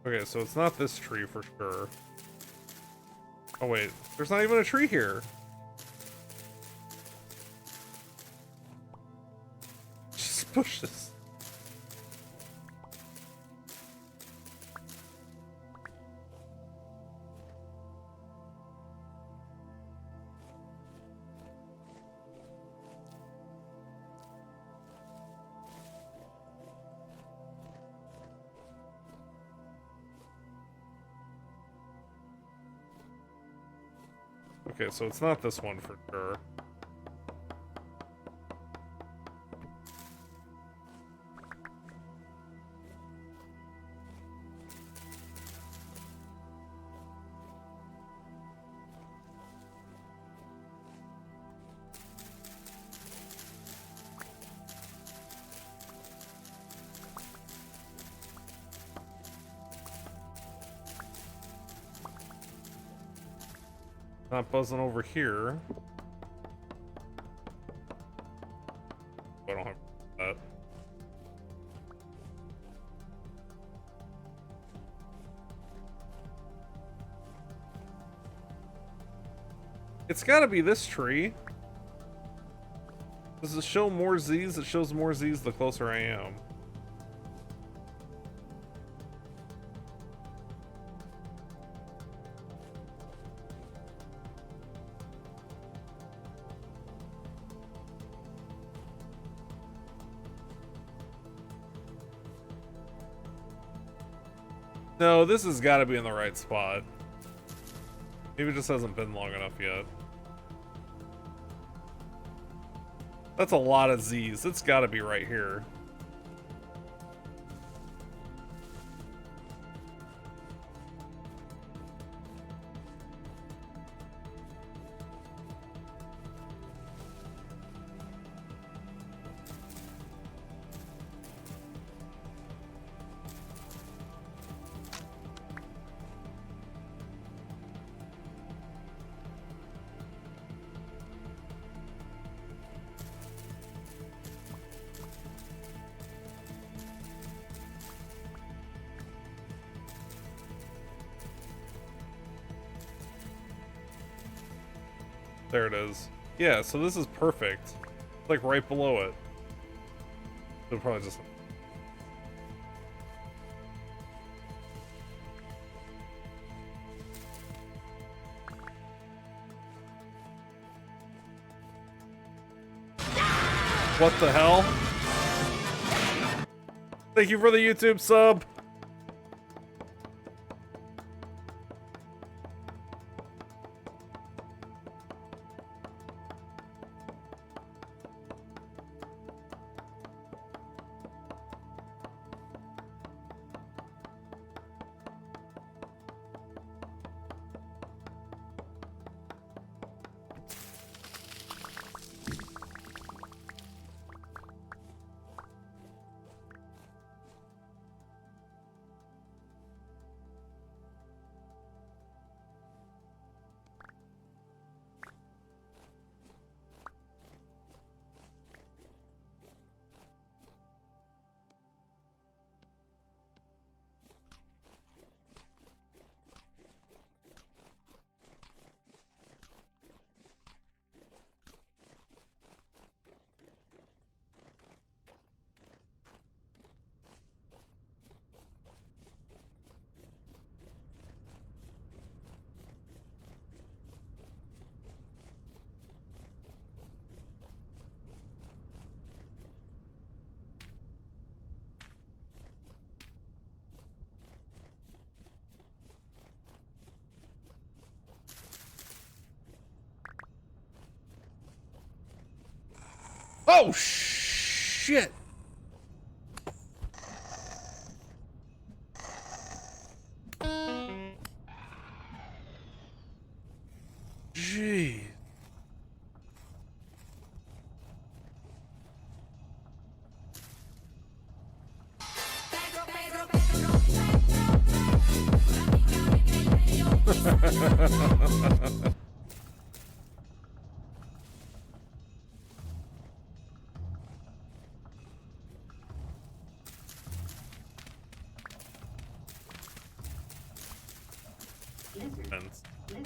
Okay, so it's not this tree for sure. Oh wait, there's not even a tree here. Just push this. Okay, so it's not this one for sure. Not buzzing over here. I don't have that. It's gotta be this tree. Does it show more Z's? It shows more Z's the closer I am. No, this has got to be in the right spot. Maybe it just hasn't been long enough yet. That's a lot of Z's. It's got to be right here. There it is. Yeah, so this is perfect. It's like right below it. It'll probably just... What the hell? Thank you for the YouTube sub. Oh, shit! Jeez.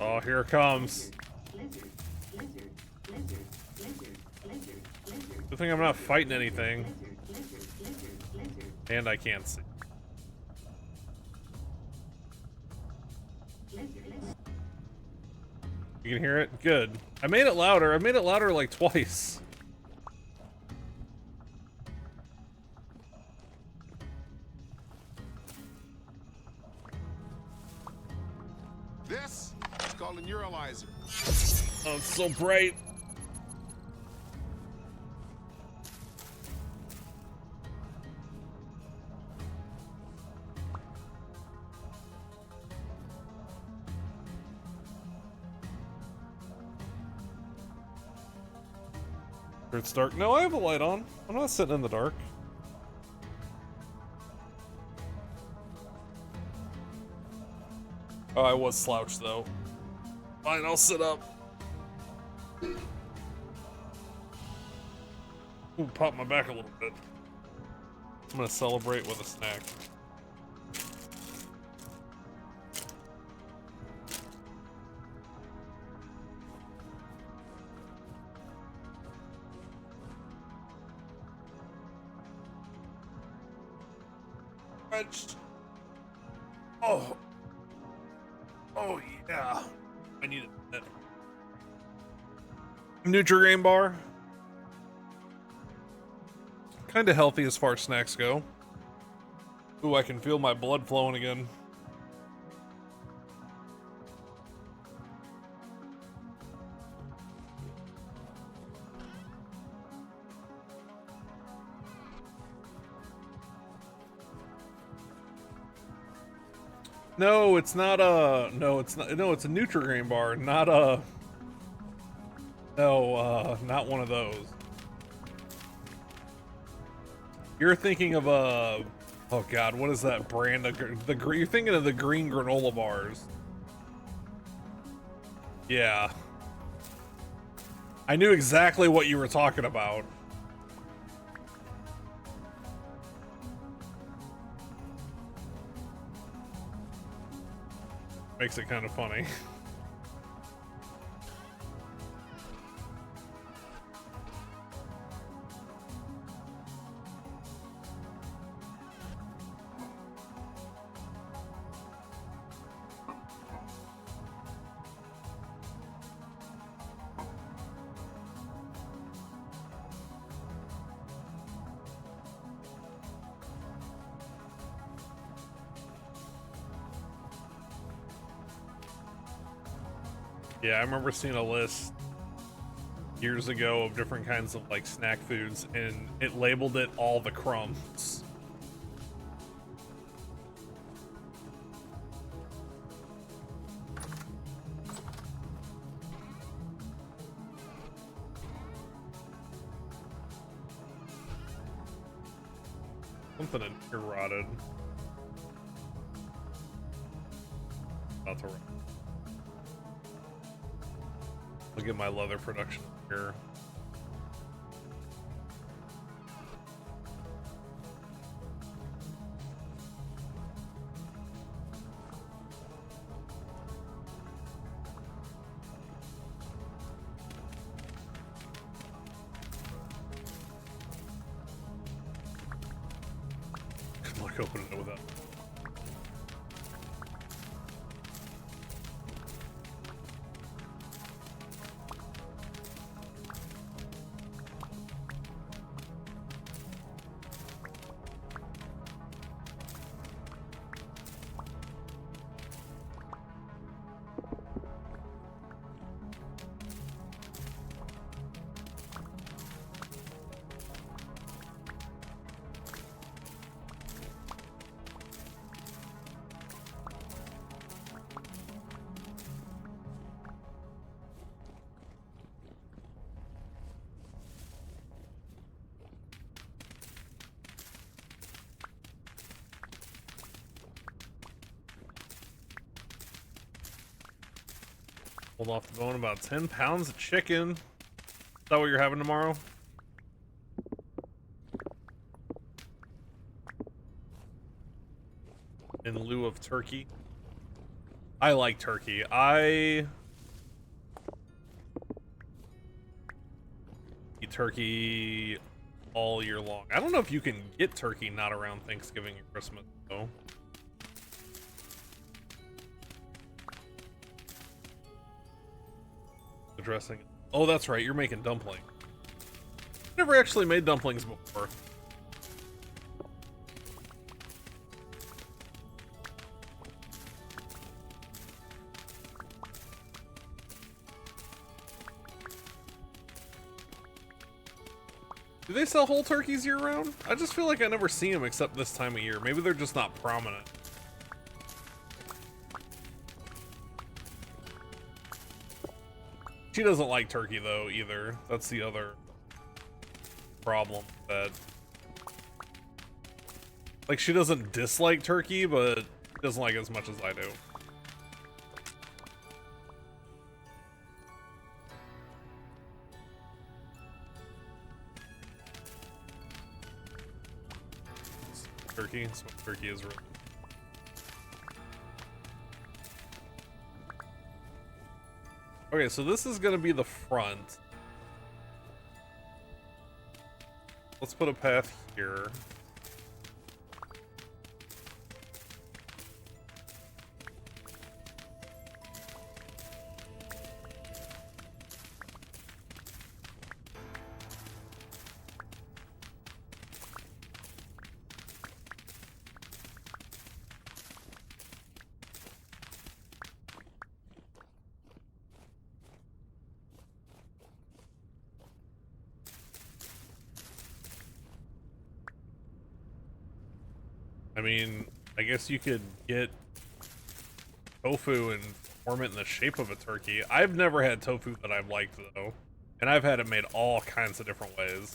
Oh, here it comes. Good thing I'm not fighting anything. And I can't see. You can hear it? Good. I made it louder. I made it louder like twice. This is called a neuralizer. Oh, it's so bright. It's dark. No, I have a light on. I'm not sitting in the dark. Oh, I was slouched though. Fine, I'll sit up. Ooh, pop my back a little bit. I'm gonna celebrate with a snack. Oh. Oh yeah. I needed that. Nutri-Grain bar. Kinda healthy as far as snacks go. Ooh, I can feel my blood flowing again. No, it's not a. No, it's not. No, it's a Nutri-Grain bar, not a. No, not one of those. You're thinking of a. Oh God, what is that brand? You're thinking of the green granola bars. Yeah. I knew exactly what you were talking about. Makes it kind of funny. Yeah, I remember seeing a list years ago of different kinds of like snack foods, and it labeled it all the crumbs. Something in here rotted. About to rot. Look at my leather production here. Good luck opening it without. Hold off the bone about 10 pounds of chicken. Is that what you're having tomorrow? In lieu of turkey? I like turkey. I eat turkey all year long. I don't know if you can get turkey not around Thanksgiving and Christmas, though. The dressing. Oh, that's right. You're making dumplings. Never actually made dumplings before. Do they sell whole turkeys year round? I just feel like I never see them except this time of year. Maybe they're just not prominent. She doesn't like turkey though either. That's the other problem that, like, she doesn't dislike turkey, but doesn't like it as much as I do. Turkey, smoked turkey is really. Okay, so this is gonna be the front. Let's put a path here. I mean, I guess you could get tofu and form it in the shape of a turkey. I've never had tofu that I've liked though, and I've had it made all kinds of different ways.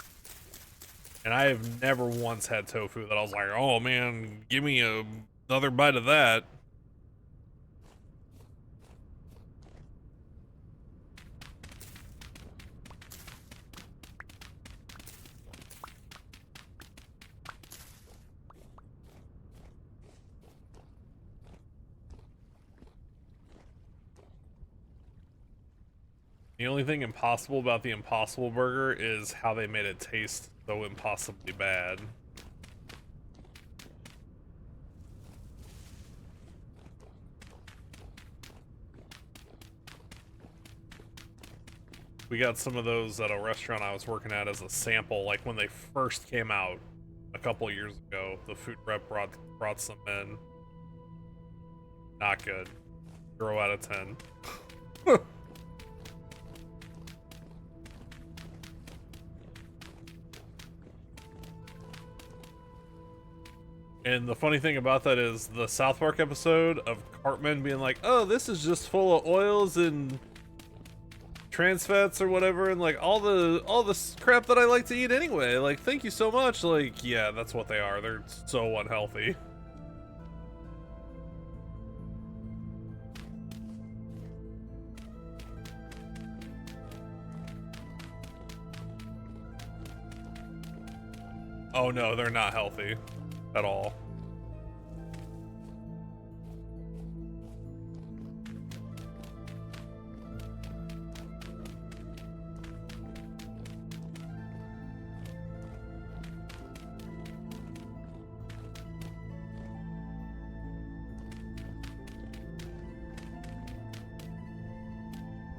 And I have never once had tofu that I was like, oh man, give me another bite of that. The only thing impossible about the Impossible Burger is how they made it taste so impossibly bad. We got some of those at a restaurant I was working at as a sample, like when they first came out a couple years ago. The food rep brought some in. Not good. 0 out of 10. And the funny thing about that is the South Park episode of Cartman being like, oh, this is just full of oils and trans fats or whatever, and like all the crap that I like to eat anyway. Like, thank you so much. Like, yeah, that's what they are. They're so unhealthy. Oh no, they're not healthy at all.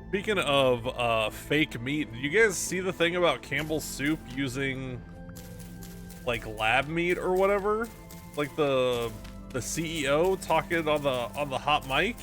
Speaking of fake meat, did you guys see the thing about Campbell's Soup using like lab meat or whatever? Like the CEO talking on the hot mic?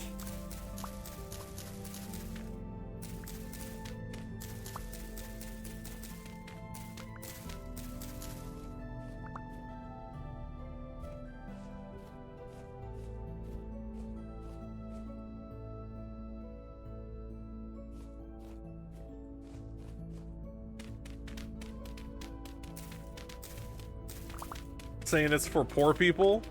Saying it's for poor people.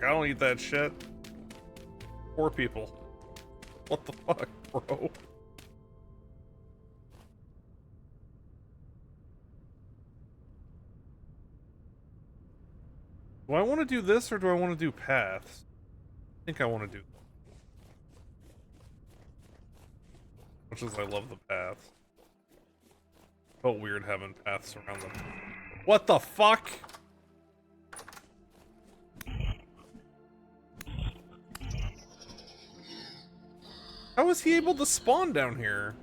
I don't eat that shit. Poor people. What the fuck, bro? Do I want to do this or do I want to do paths? I think I want to do much as I love the paths. Felt weird having paths around them. What the fuck? How was he able to spawn down here?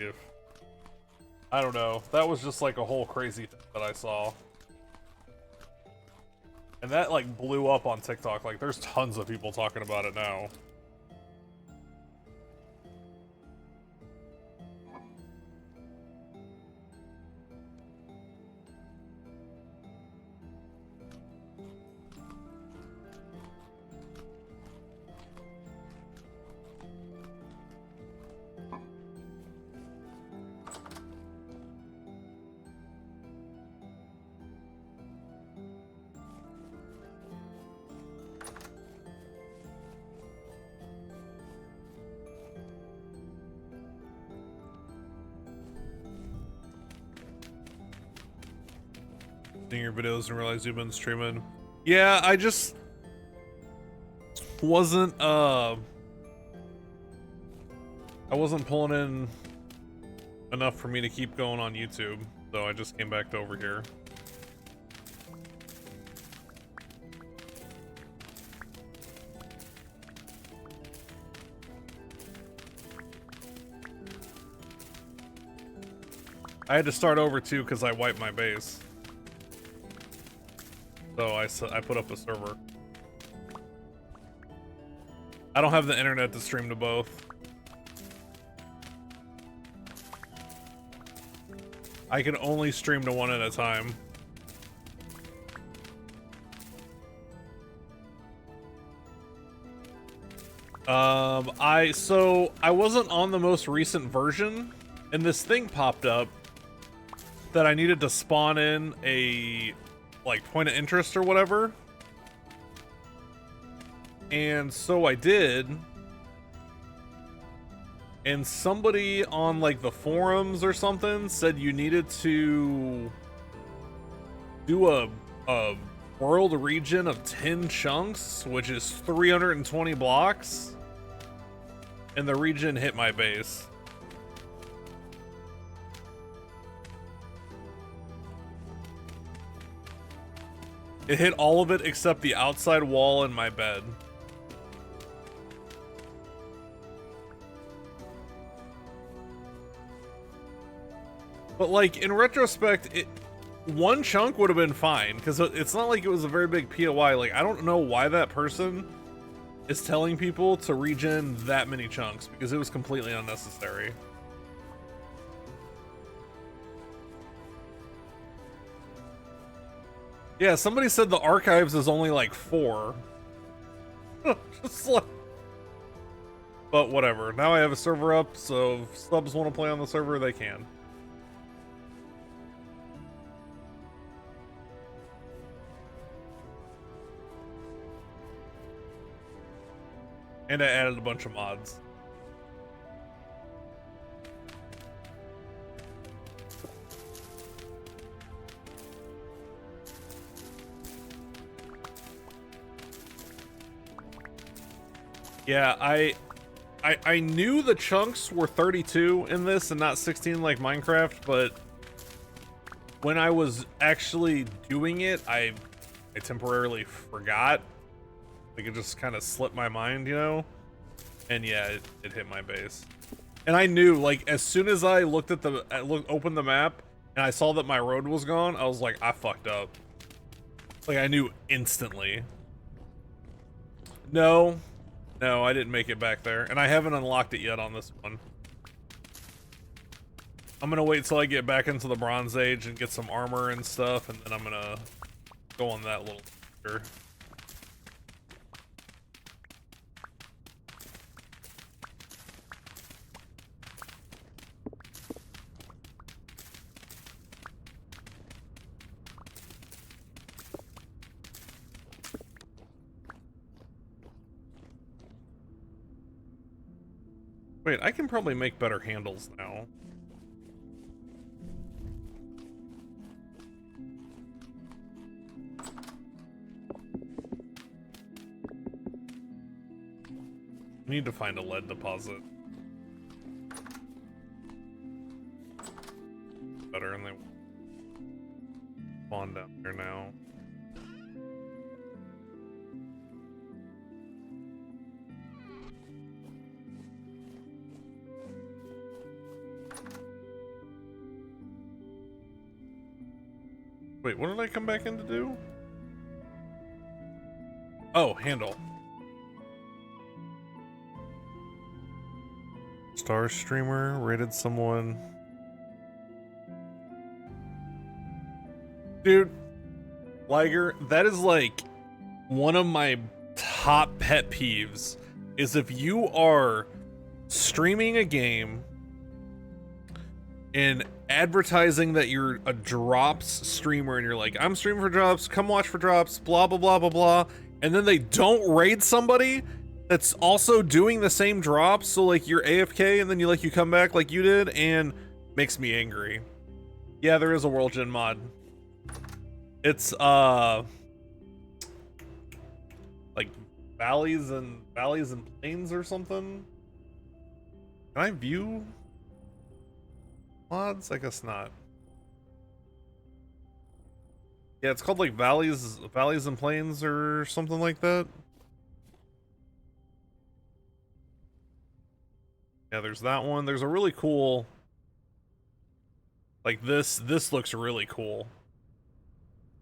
If I don't know, that was just like a whole crazy thing that I saw, and that like blew up on TikTok. Like, there's tons of people talking about it now. Seeing your videos and realize you've been streaming. Yeah, I just wasn't I wasn't pulling in enough for me to keep going on YouTube, so I just came back to over here. I had to start over too because I wiped my base. So I put up a server. I don't have the internet to stream to both. I can only stream to one at a time. I wasn't on the most recent version, and this thing popped up that I needed to spawn in a like point of interest or whatever. And so I did. And somebody on like the forums or something said you needed to do a world region of 10 chunks, which is 320 blocks. And the region hit my base. It hit all of it except the outside wall and my bed. But like, in retrospect, one chunk would have been fine, because it's not like it was a very big POI. Like, I don't know why that person is telling people to regen that many chunks, because it was completely unnecessary. Yeah, somebody said the archives is only like 4. Just like... But whatever. Now I have a server up, so if subs want to play on the server, they can. And I added a bunch of mods. Yeah, I knew the chunks were 32 in this and not 16 like Minecraft, but when I was actually doing it, I temporarily forgot. Like, it just kind of slipped my mind, you know? And yeah, it hit my base. And I knew, like, as soon as I looked at opened the map and I saw that my road was gone, I was like, I fucked up. Like, I knew instantly. No, I didn't make it back there, and I haven't unlocked it yet on this one. I'm gonna wait till I get back into the Bronze Age and get some armor and stuff, and then I'm gonna go on that little tour. Wait, I can probably make better handles now. I need to find a lead deposit. Better, and they spawn down here now. Wait, what did I come back in to do? Oh, handle. Star streamer rated someone. Dude, Liger, that is like one of my top pet peeves is if you are streaming a game and advertising that you're a drops streamer and you're like, I'm streaming for drops, come watch for drops, blah, blah, blah, blah, blah. And then they don't raid somebody that's also doing the same drops. So like you're AFK and then you come back like you did, and makes me angry. Yeah, there is a world gen mod. It's like valleys and plains or something. Can I view mods? I guess not. Yeah, it's called like valleys and plains or something like that. Yeah, there's that one. There's a really cool, like this looks really cool.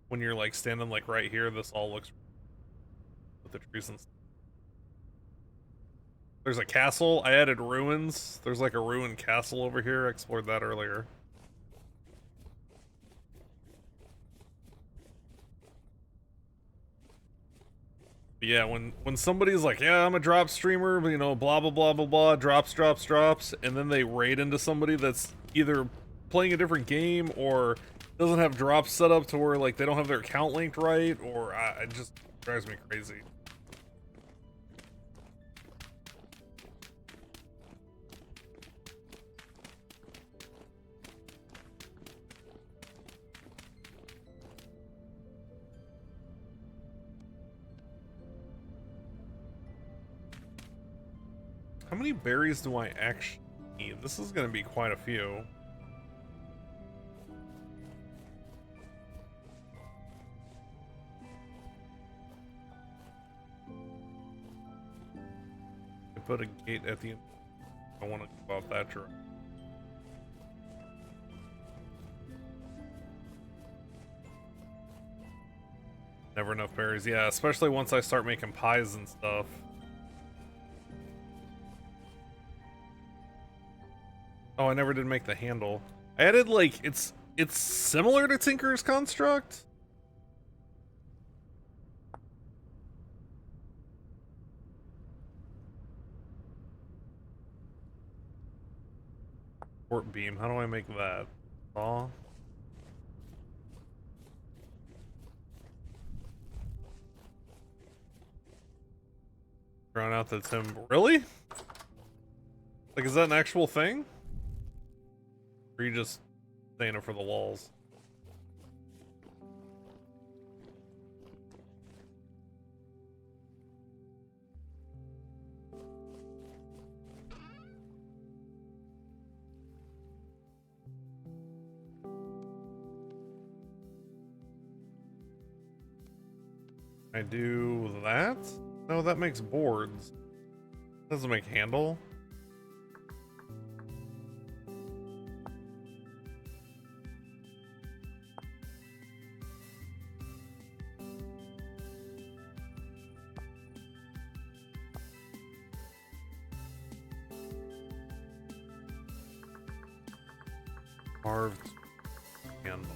When you're like standing like right here, this all looks with the trees and stuff. There's a castle. I added ruins. There's like a ruined castle over here. I explored that earlier. But yeah, when somebody's like, yeah, I'm a drop streamer, you know, blah, blah, blah, blah, blah, drops, and then they raid into somebody that's either playing a different game or doesn't have drops set up to where like they don't have their account linked right, or it just drives me crazy. How many berries do I actually need? This is going to be quite a few. I put a gate at the end. I want to go out that direction. Never enough berries. Yeah, especially once I start making pies and stuff. Oh, I never did make the handle. I added like it's similar to Tinker's Construct. Port beam. How do I make that? Saw. Drown out the timber. Really? Like, is that an actual thing? Or are you just saying it for the lulz? I do that? No, that makes boards. Doesn't make handle. Carved handle.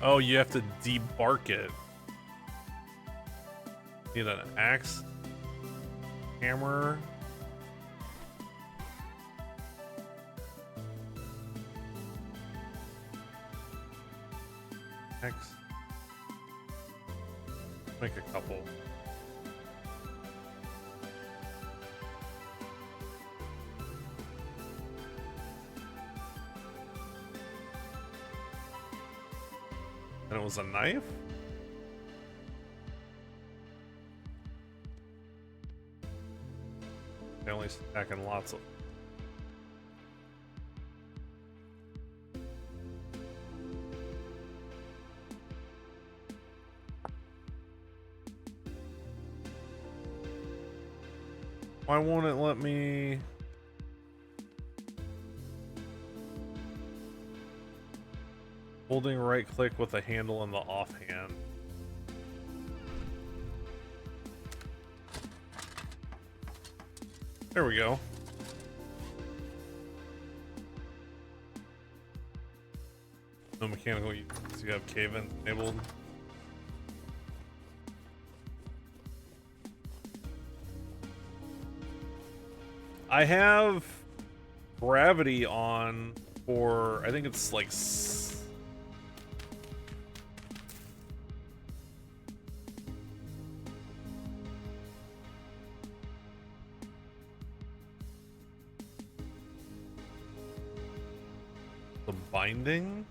Oh, you have to debark it. Need an axe, hammer. Axe. Make a couple. And it was a knife? They're only stacking lots of. Why won't it let me? Holding right click with the handle in the offhand. There we go. No mechanical use. You have cave-in enabled. I have gravity on for, I think it's like the binding.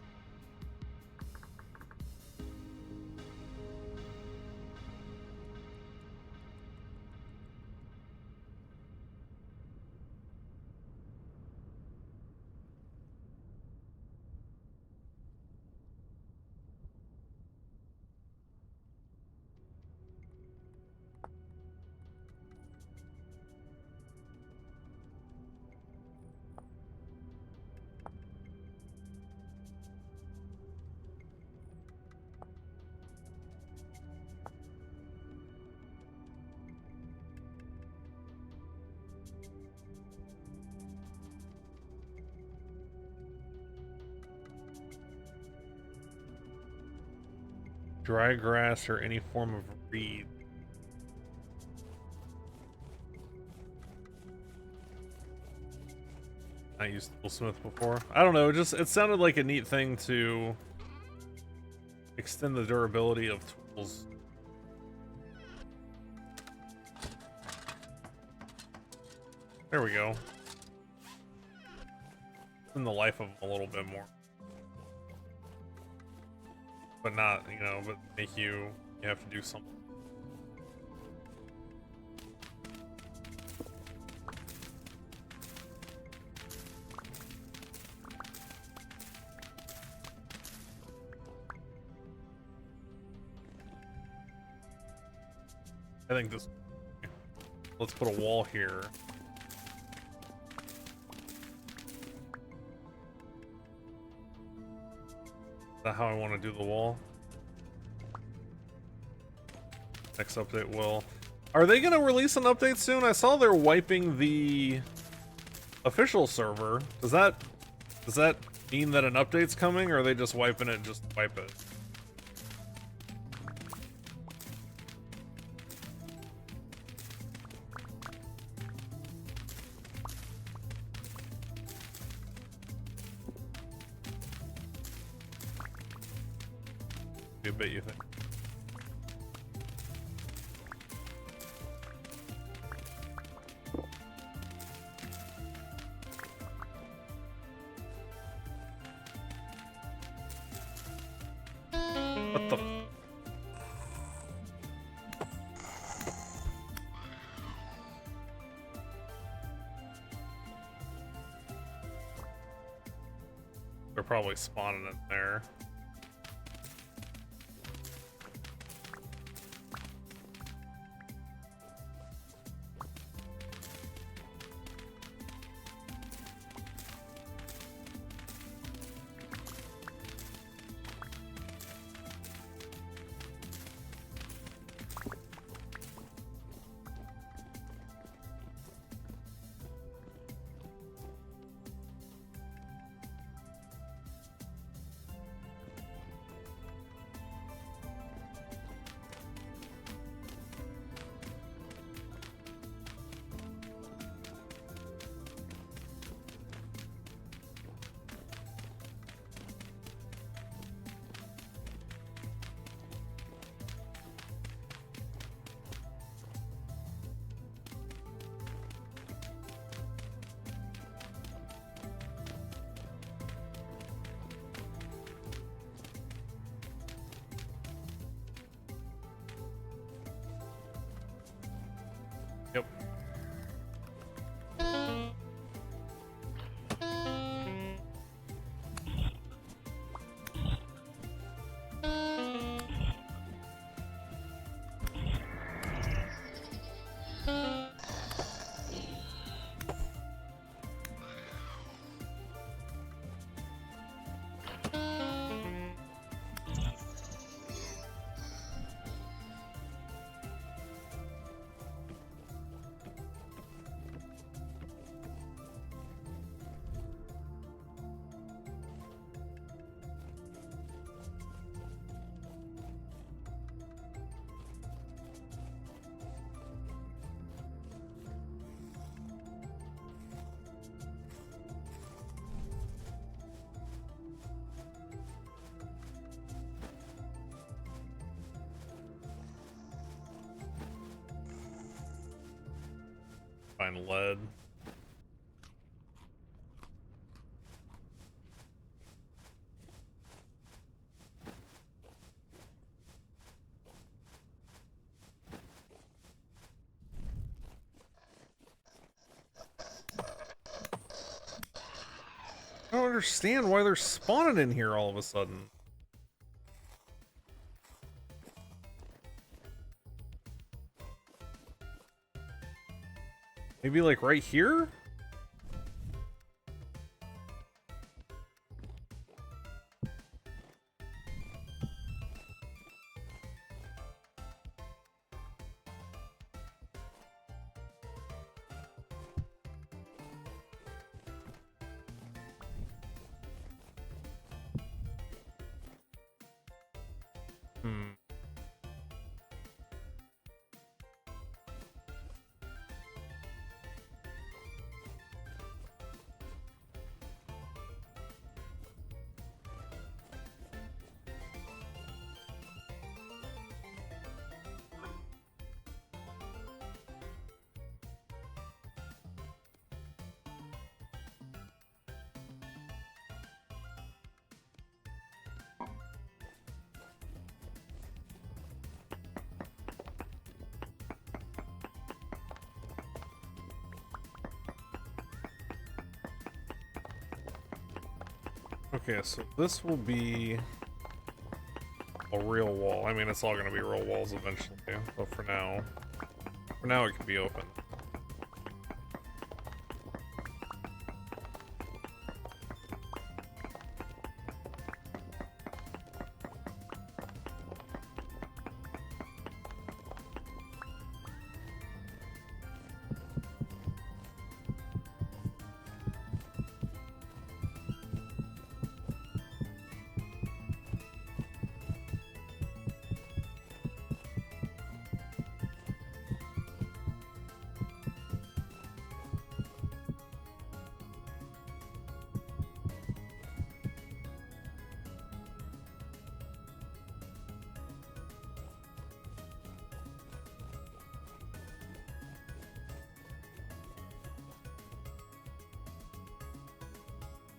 Dry grass or any form of reed. I used toolsmith before. I don't know, it sounded like a neat thing to extend the durability of tools. There we go. In the life of them a little bit more. But not, you know, but make you have to do something. I think this, let's put a wall here. Is that how I want to do the wall? Next update will. Are they gonna release an update soon? I saw they're wiping the official server. Does that mean that an update's coming, or are they just wiping it just to wipe it? I bet you think. What the? They're probably spawning in there. find lead. I don't understand why they're spawning in here all of a sudden. Maybe like right here? Hmm. Okay, so this will be a real wall. I mean, it's all gonna be real walls eventually, but for now it can be open.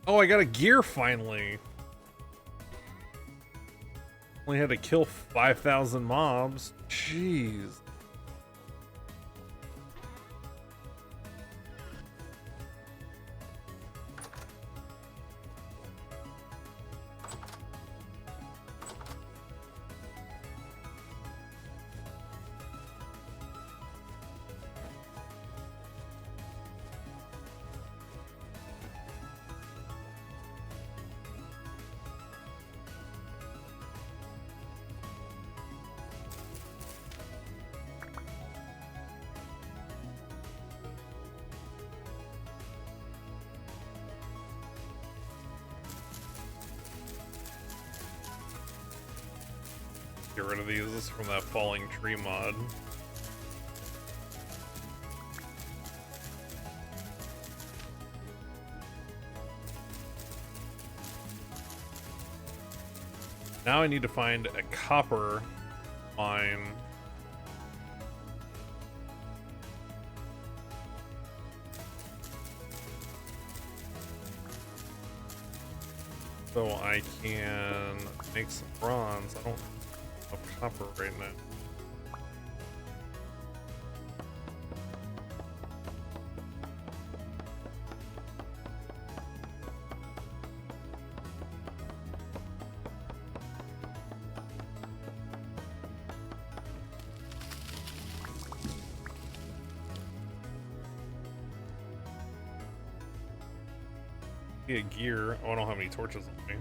Oh, I got a gear finally. Only had to kill 5,000 mobs. Jeez. Get rid of these. This is from that falling tree mod. Now I need to find a copper mine. So I can make some bronze. I don't have copper right now. Get gear. Oh, I don't have any torches on me.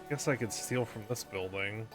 Guess I could steal from this building.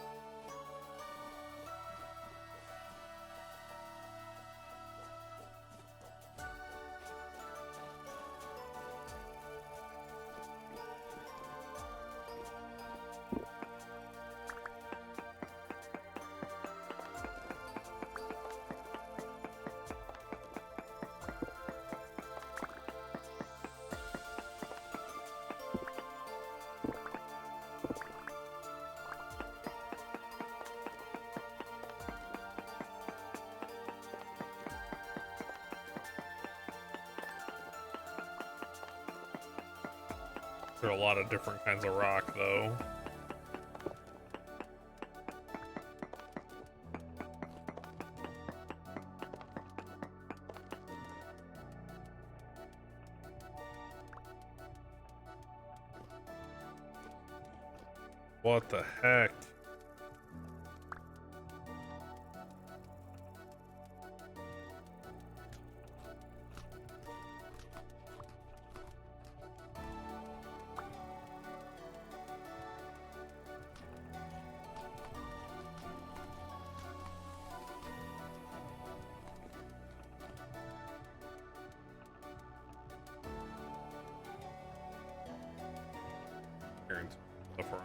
There are a lot of different kinds of rock, though. What the heck? So far.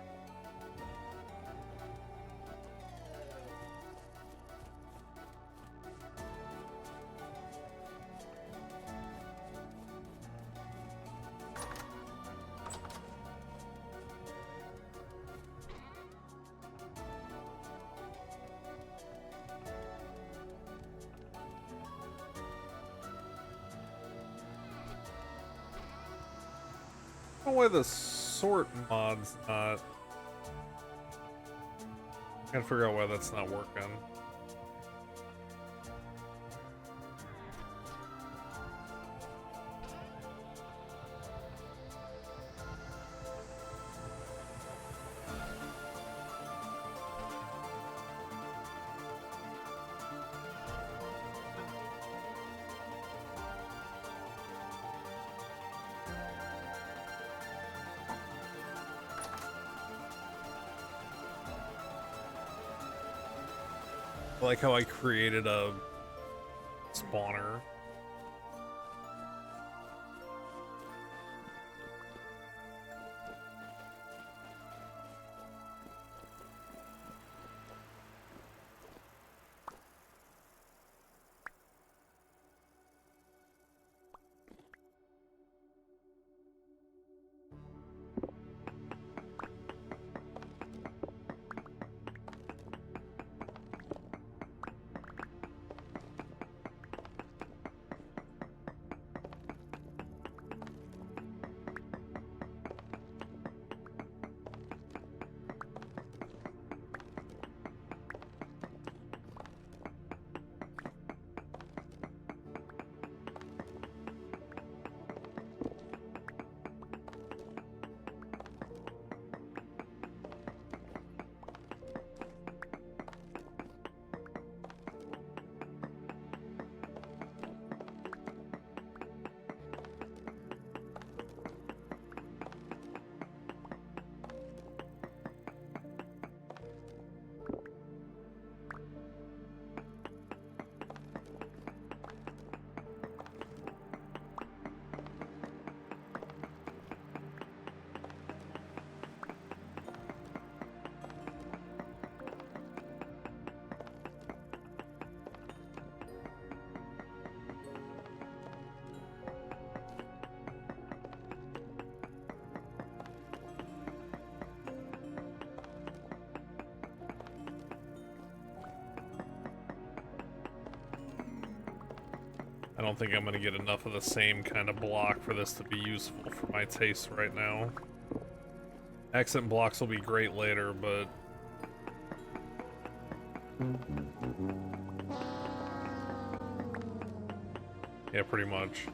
I don't know why the sort mod's not. I gotta figure out why that's not working. I like how I created a spawner. I don't think I'm gonna get enough of the same kind of block for this to be useful for my taste right now. Accent blocks will be great later, but... yeah, pretty much.